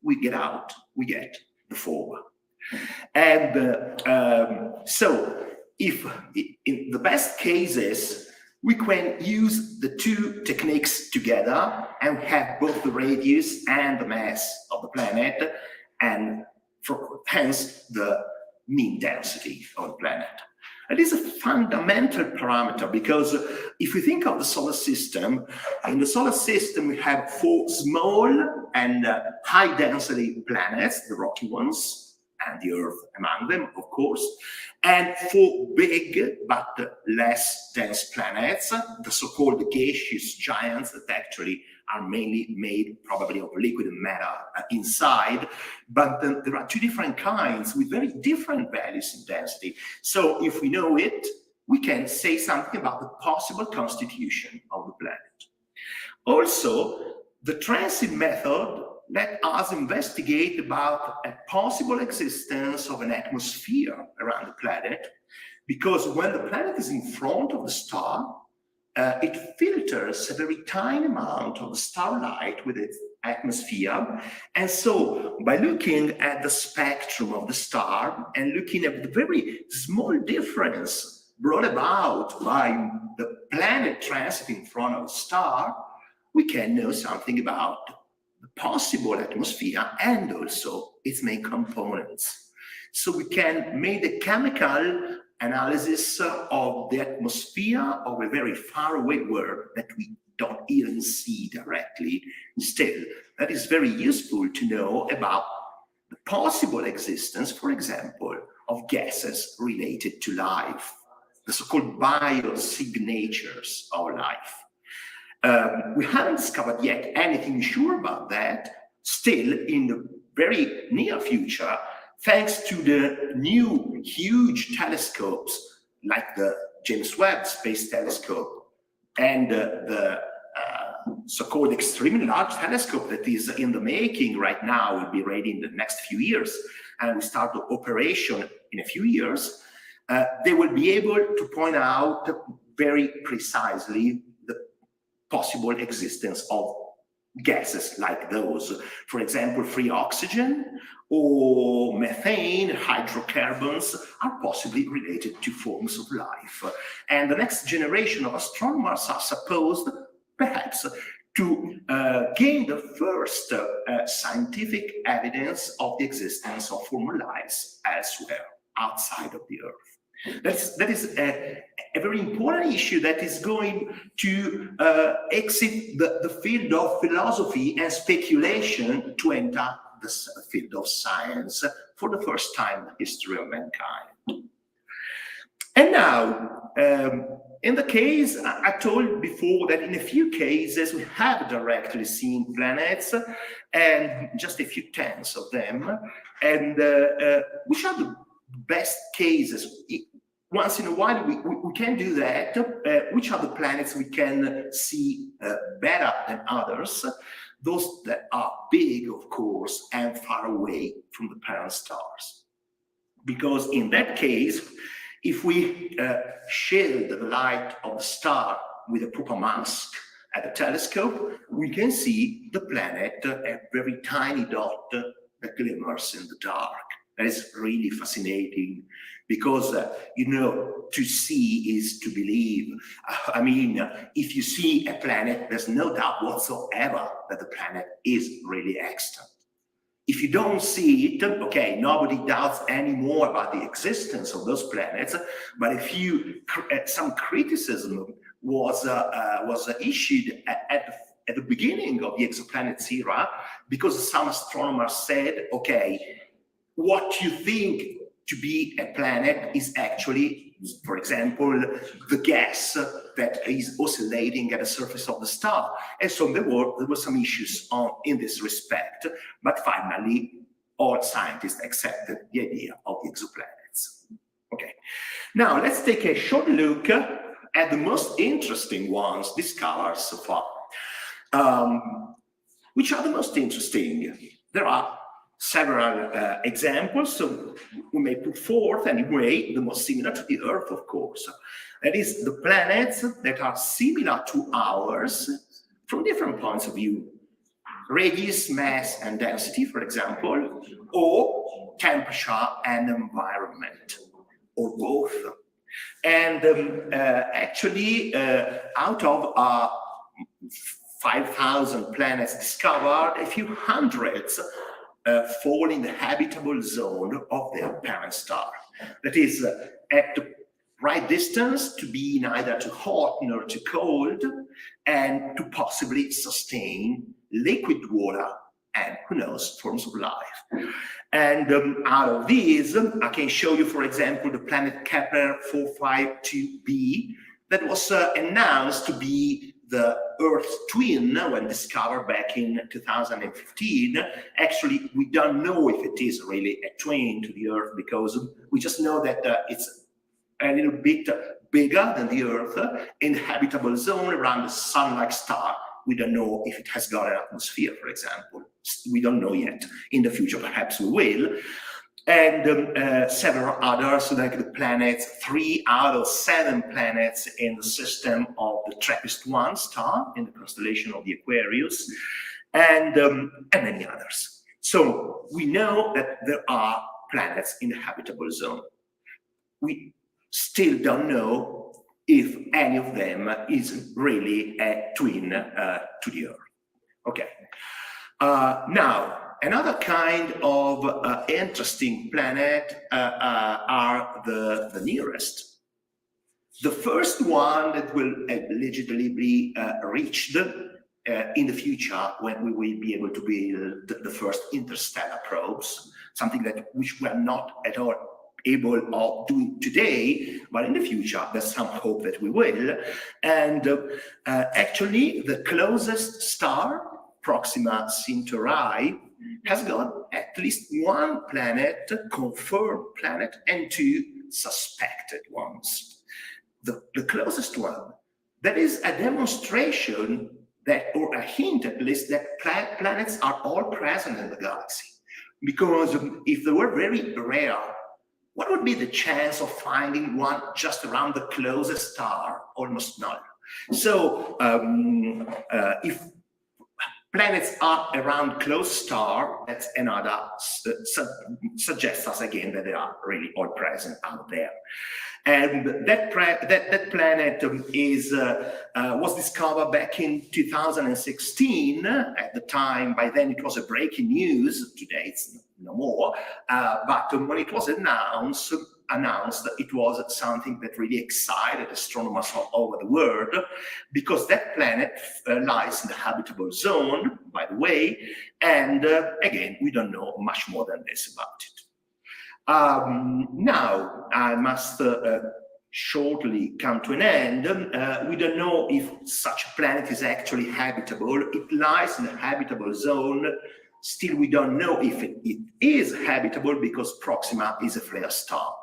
we get the former. And so if in the best cases, we can use the two techniques together and have both the radius and the mass of the planet, and hence the mean density of the planet. It is a fundamental parameter because if we think of the solar system, in the solar system we have 4 small and high density planets, the rocky ones, and the Earth among them, of course, and 4 big but less dense planets, the so-called gaseous giants that actually are mainly made probably of liquid matter inside, but then there are 2 different kinds with very different values in density. So if we know it, we can say something about the possible constitution of the planet. Also, the transit method let us investigate about a possible existence of an atmosphere around the planet, because when the planet is in front of the star, it filters a very tiny amount of the starlight with its atmosphere. And so by looking at the spectrum of the star and looking at the very small difference brought about by the planet transiting in front of the star, we can know something about the possible atmosphere and also its main components. So we can make the chemical analysis of the atmosphere of a very far away world that we don't even see directly. Still, that is very useful to know about the possible existence, for example, of gases related to life, the so-called biosignatures of life. We haven't discovered yet anything sure about that. Still, in the very near future, thanks to the new huge telescopes like the James Webb Space Telescope and the so-called extremely large telescope that is in the making right now, will be ready in the next few years, and we start the operation in a few years, they will be able to point out very precisely the possible existence of gases like those. For example, free oxygen or methane, hydrocarbons are possibly related to forms of life. And the next generation of astronomers are supposed, perhaps, to gain the first scientific evidence of the existence of former lives elsewhere, outside of the Earth. That is a very important issue that is going to exit the field of philosophy and speculation to enter the field of science for the first time in the history of mankind. And now, in the case, I told before that in a few cases we have directly seen planets, and just a few tens of them, and which are the best cases. Once in a while we can do that. Which are the planets we can see better than others? Those that are big, of course, and far away from the parent stars. Because in that case, if we shield the light of the star with a proper mask at the telescope, we can see the planet, a very tiny dot that glimmers in the dark. That is really fascinating because, you know, to see is to believe. I mean, if you see a planet, there's no doubt whatsoever that the planet is really extant. If you don't see it, okay, nobody doubts anymore about the existence of those planets. But if you, some criticism was issued at the beginning of the exoplanets era, because some astronomers said, okay, what you think to be a planet is actually for example, the gas that is oscillating at the surface of the star. And so there were some issues in this respect, but finally, all scientists accepted the idea of the exoplanets. Okay, now let's take a short look at the most interesting ones discovered so far. Which are the most interesting? There are several examples, so we may put forth anyway the most similar to the Earth, of course. That is, the planets that are similar to ours from different points of view. Radius, mass, and density, for example, or temperature and environment, or both. And actually, out of 5,000 planets discovered, a few hundreds fall in the habitable zone of their parent star. That is, at the right distance to be neither too hot nor too cold, and to possibly sustain liquid water and, who knows, forms of life. And out of these, I can show you, for example, the planet Kepler 452b that was announced to be the Earth's twin when discovered back in 2015. Actually, we don't know if it is really a twin to the Earth, because we just know that it's a little bit bigger than the Earth in the habitable zone around the Sun-like star. We don't know if it has got an atmosphere, for example. We don't know yet. In the future, perhaps we will. And several others, like the planets, 3 out of 7 planets in the system of the TRAPPIST-1 star in the constellation of the Aquarius, and many others. So we know that there are planets in the habitable zone. We still don't know if any of them is really a twin to the Earth. Okay. Now, another kind of interesting planet are the nearest. The first one that will allegedly be reached in the future, when we will be able to build the first interstellar probes, something which we are not at all able of doing today, but in the future there's some hope that we will. And actually, the closest star, Proxima Centauri, has got at least 1 planet, confirmed planet, and 2 suspected ones. The closest one, that is a demonstration that, or a hint at least, that planets are all present in the galaxy. Because if they were very rare, what would be the chance of finding one just around the closest star? Almost none. So if planets are around close star, that's another, suggests us again that they are really all present out there. And that planet was discovered back in 2016. At the time, by then it was a breaking news. Today it's no more. But when it was announced that it was something that really excited astronomers all over the world, because that planet lies in the habitable zone, by the way, and again, we don't know much more than this about it. Now, I must shortly come to an end. We don't know if such a planet is actually habitable. It lies in the habitable zone. Still, we don't know if it is habitable, because Proxima is a flare star.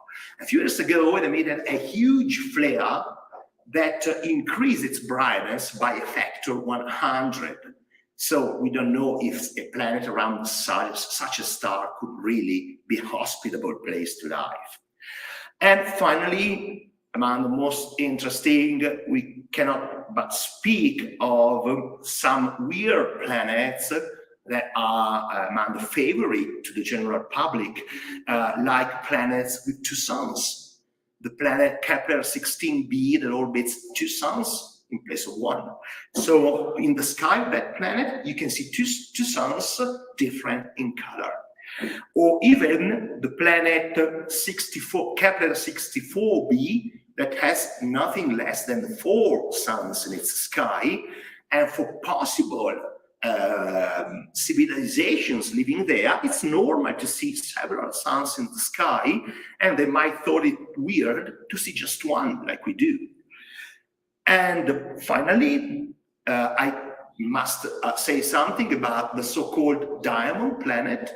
A few years ago, they made a huge flare that increased its brightness by a factor 100. So we don't know if a planet around such a star could really be a hospitable place to live. And finally, among the most interesting, we cannot but speak of some weird planets that are among the favorite to the general public, like planets with 2 suns. The planet Kepler 16b that orbits 2 suns in place of 1. So in the sky of that planet, you can see two suns different in color. Or even the planet 64, Kepler 64b, that has nothing less than 4 suns in its sky. And for possible civilizations living there, it's normal to see several suns in the sky, and they might thought it weird to see just one like we do. And finally, I must say something about the so-called diamond planet,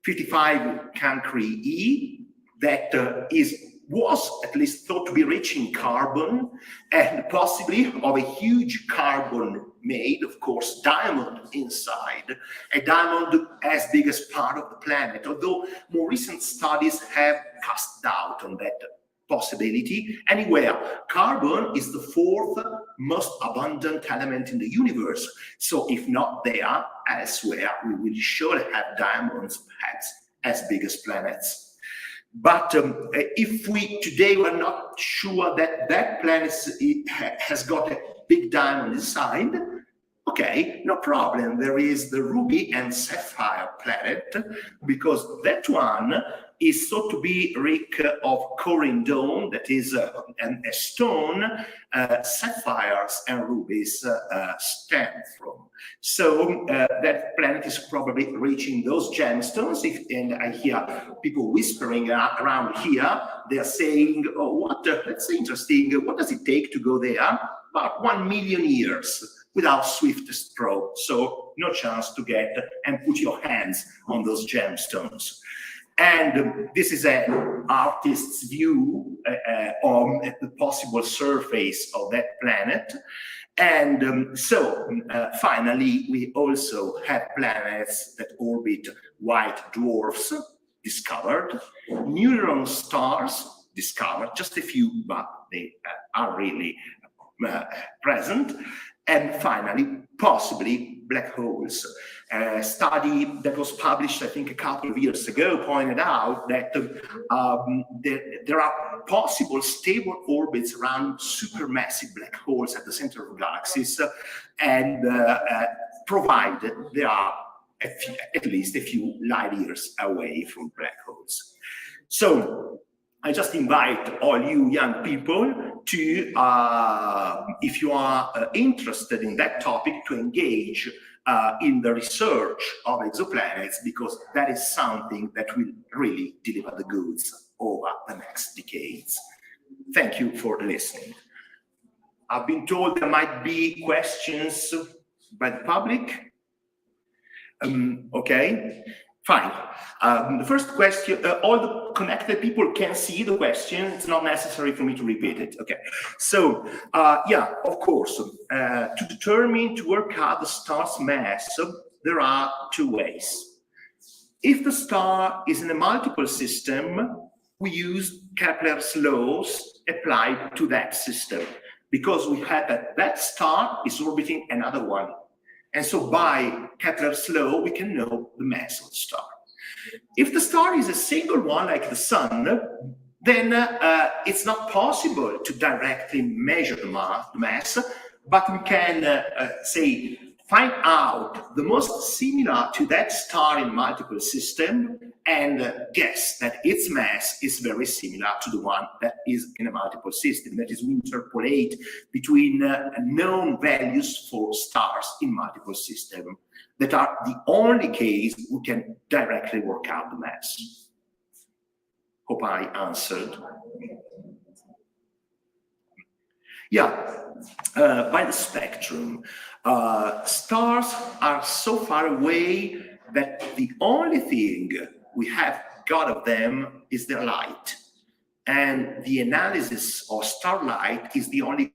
55 Cancri E, that was at least thought to be rich in carbon, and possibly of a huge carbon made, of course, diamond inside, a diamond as big as part of the planet, although more recent studies have cast doubt on that possibility. Anywhere, carbon is the fourth most abundant element in the universe. So if not there, elsewhere, we will surely have diamonds perhaps as big as planets. But if we today were not sure that that planet has got a big diamond inside, okay, no problem. There is the ruby and sapphire planet, because that one is thought to be rich of corindon, that is a stone sapphires and rubies stem from. So that planet is probably rich in those gemstones. And I hear people whispering around here. They are saying, "Oh, what? That's interesting. What does it take to go there?" About 1 million years without swiftest probe. So no chance to get and put your hands on those gemstones. And this is an artist's view on the possible surface of that planet. And finally, we also have planets that orbit white dwarfs, discovered, neutron stars, discovered, just a few, but they are really present, and finally, possibly black holes. A study that was published, I think, a couple of years ago pointed out that there are possible stable orbits around supermassive black holes at the center of galaxies, and provided they are at least a few light years away from black holes. So I just invite all you young people to, if you are interested in that topic, to engage in the research of exoplanets, because that is something that will really deliver the goods over the next decades. Thank you for listening. I've been told there might be questions by the public. Okay, fine. The first question, all the connected people can see the question. It's not necessary for me to repeat it. Okay, so yeah, of course, to determine, to work out the star's mass, there are two ways. If the star is in a multiple system, we use Kepler's laws applied to that system, because we have that star is orbiting another one. And so by Kepler's law, we can know the mass of the star. If the star is a single one, like the sun, then it's not possible to directly measure the mass, but we can, say, find out the most similar to that star in multiple system and guess that its mass is very similar to the one that is in a multiple system. That is, we interpolate between known values for stars in multiple system that are the only case we can directly work out the mass. Hope I answered. Yeah, by the spectrum, stars are so far away that the only thing we have got of them is their light. And the analysis of starlight is the only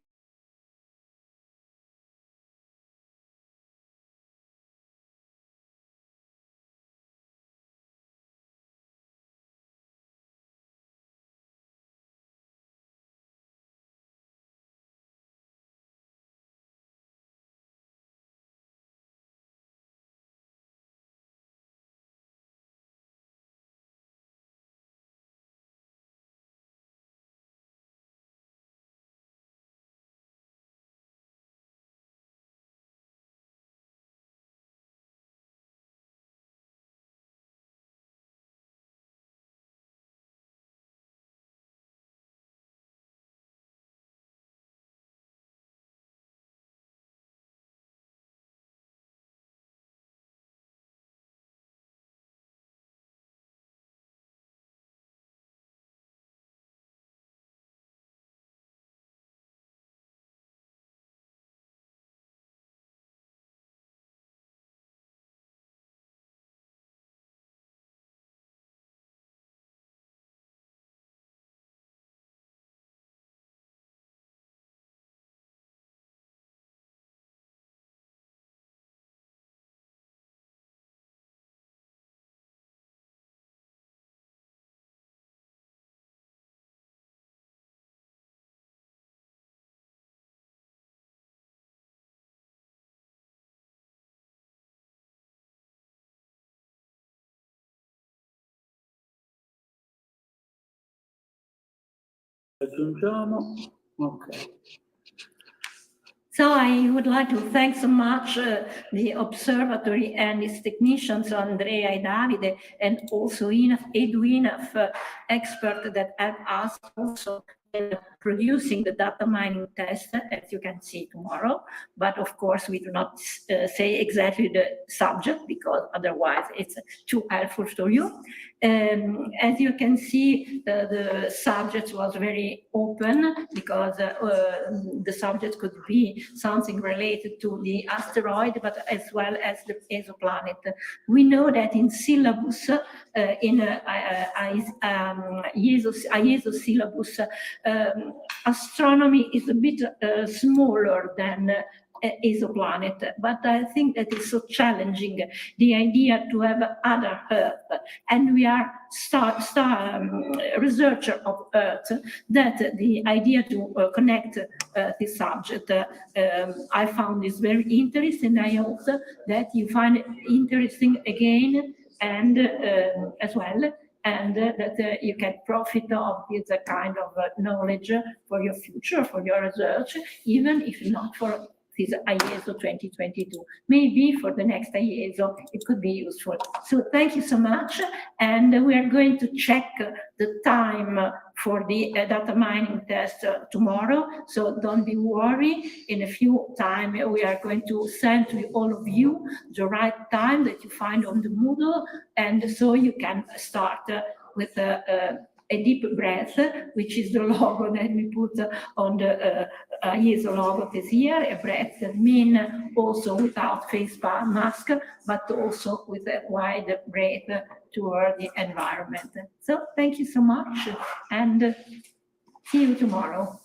Aggiungiamo. Ok. So I would like to thank so much the observatory and its technicians, Andrea and Davide, and also Edwina, expert that help us also in producing the data mining test, as you can see tomorrow. But of course, we do not say exactly the subject because otherwise it's too helpful to you. As you can see, the subject was very open because the subject could be something related to the asteroid, but as well as the exoplanet. We know that in syllabus, in Ieso syllabus, astronomy is a bit smaller than exoplanet, but I think that is so challenging, the idea to have other Earth, and we are researcher of Earth, that the idea to connect this subject, I found this very interesting. I hope that you find it interesting again, and as well, and that you can profit of this kind of knowledge for your future, for your research, even if not for this Ieso 2022. Maybe for the next Ieso, it could be useful. So thank you so much. And we are going to check the time for the data mining test tomorrow. So don't be worried. In a few time, we are going to send to all of you the right time that you find on the Moodle. And so you can start with a deep breath, which is the logo that we put on the Ieso logo this year, a breath that means also without face mask, but also with a wide breath toward the environment. So thank you so much, and see you tomorrow.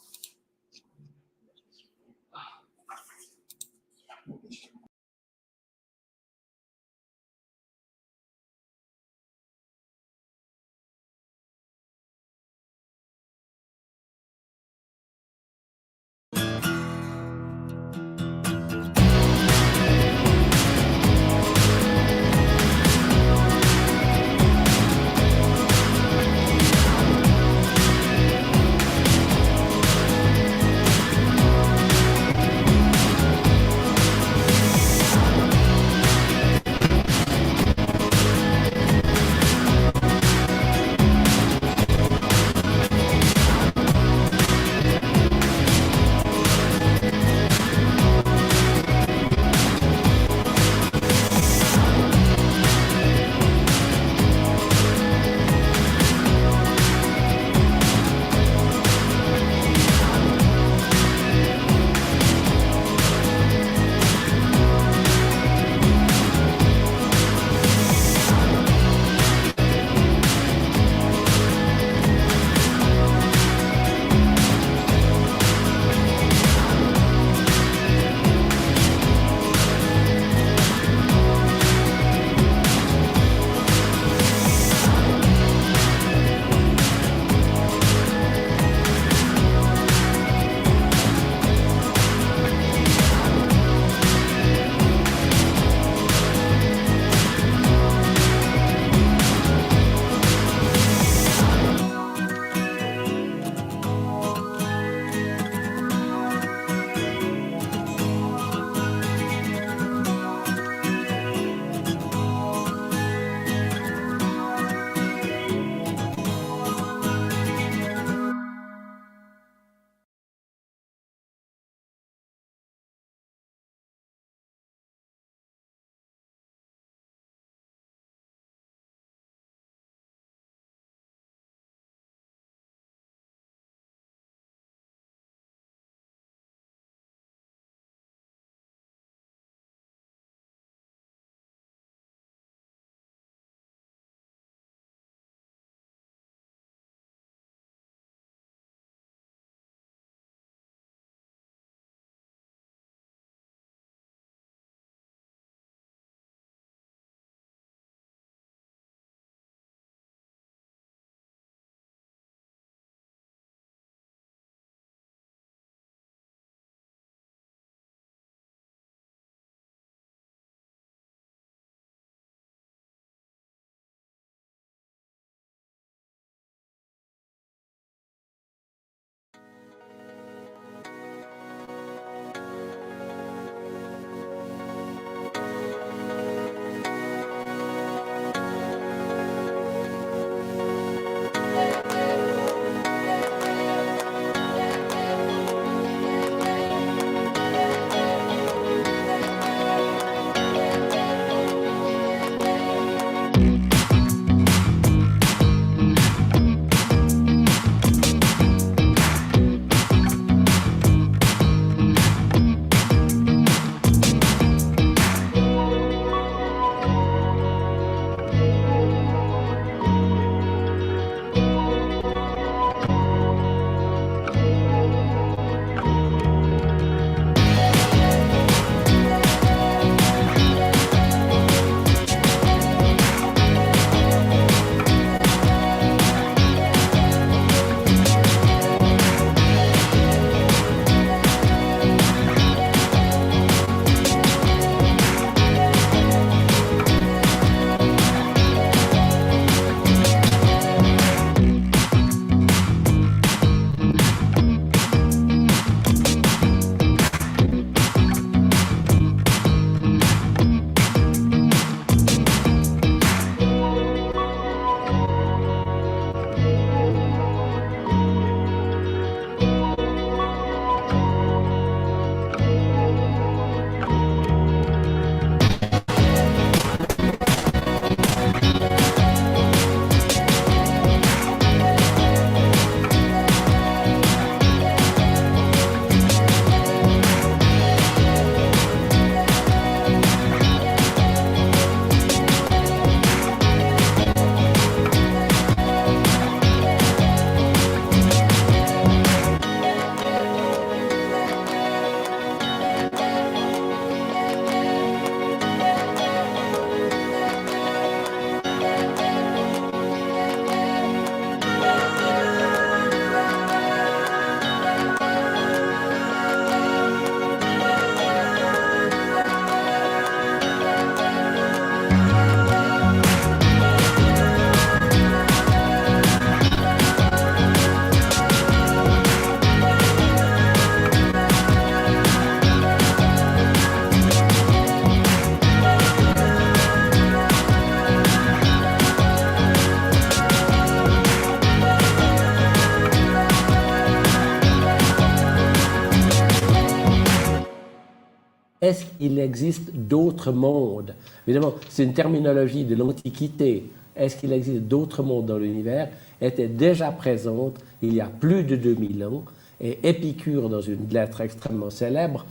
est-ce qu'il existe d'autres mondes? Évidemment, c'est une terminologie de l'Antiquité. Est-ce qu'il existe d'autres mondes dans l'univers? Était déjà présente il y a plus de 2000 ans. Et Épicure, dans une lettre extrêmement célèbre,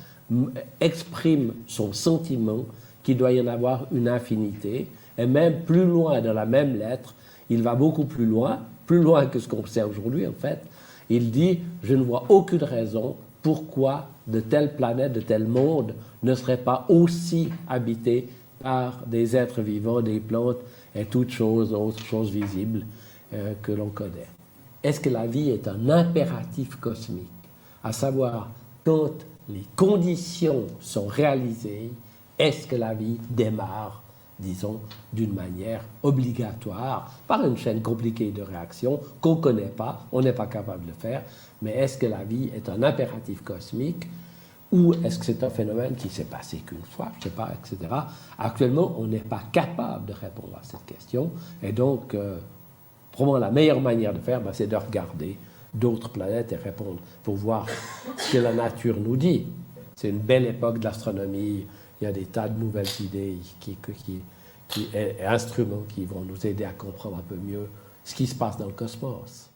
exprime son sentiment qu'il doit y en avoir une infinité. Et même plus loin dans la même lettre, il va beaucoup plus loin que ce qu'on sait aujourd'hui en fait. Il dit « Je ne vois aucune raison pourquoi de telles planètes, de tels mondes ne seraient pas aussi habités par des êtres vivants, des plantes et toutes choses, autres choses visibles que l'on connaît. » Est-ce que la vie est un impératif cosmique? À savoir, quand les conditions sont réalisées, est-ce que la vie démarre, disons, d'une manière obligatoire, par une chaîne compliquée de réactions qu'on ne connaît pas, on n'est pas capable de faire, mais est-ce que la vie est un impératif cosmique ou est-ce que c'est un phénomène qui s'est passé qu'une fois, je ne sais pas, etc. Actuellement, on n'est pas capable de répondre à cette question, et donc, probablement la meilleure manière de faire, c'est de regarder d'autres planètes et répondre pour voir ce que la nature nous dit. C'est une belle époque de l'astronomie. Il y a des tas de nouvelles idées et instruments qui vont nous aider à comprendre un peu mieux ce qui se passe dans le cosmos.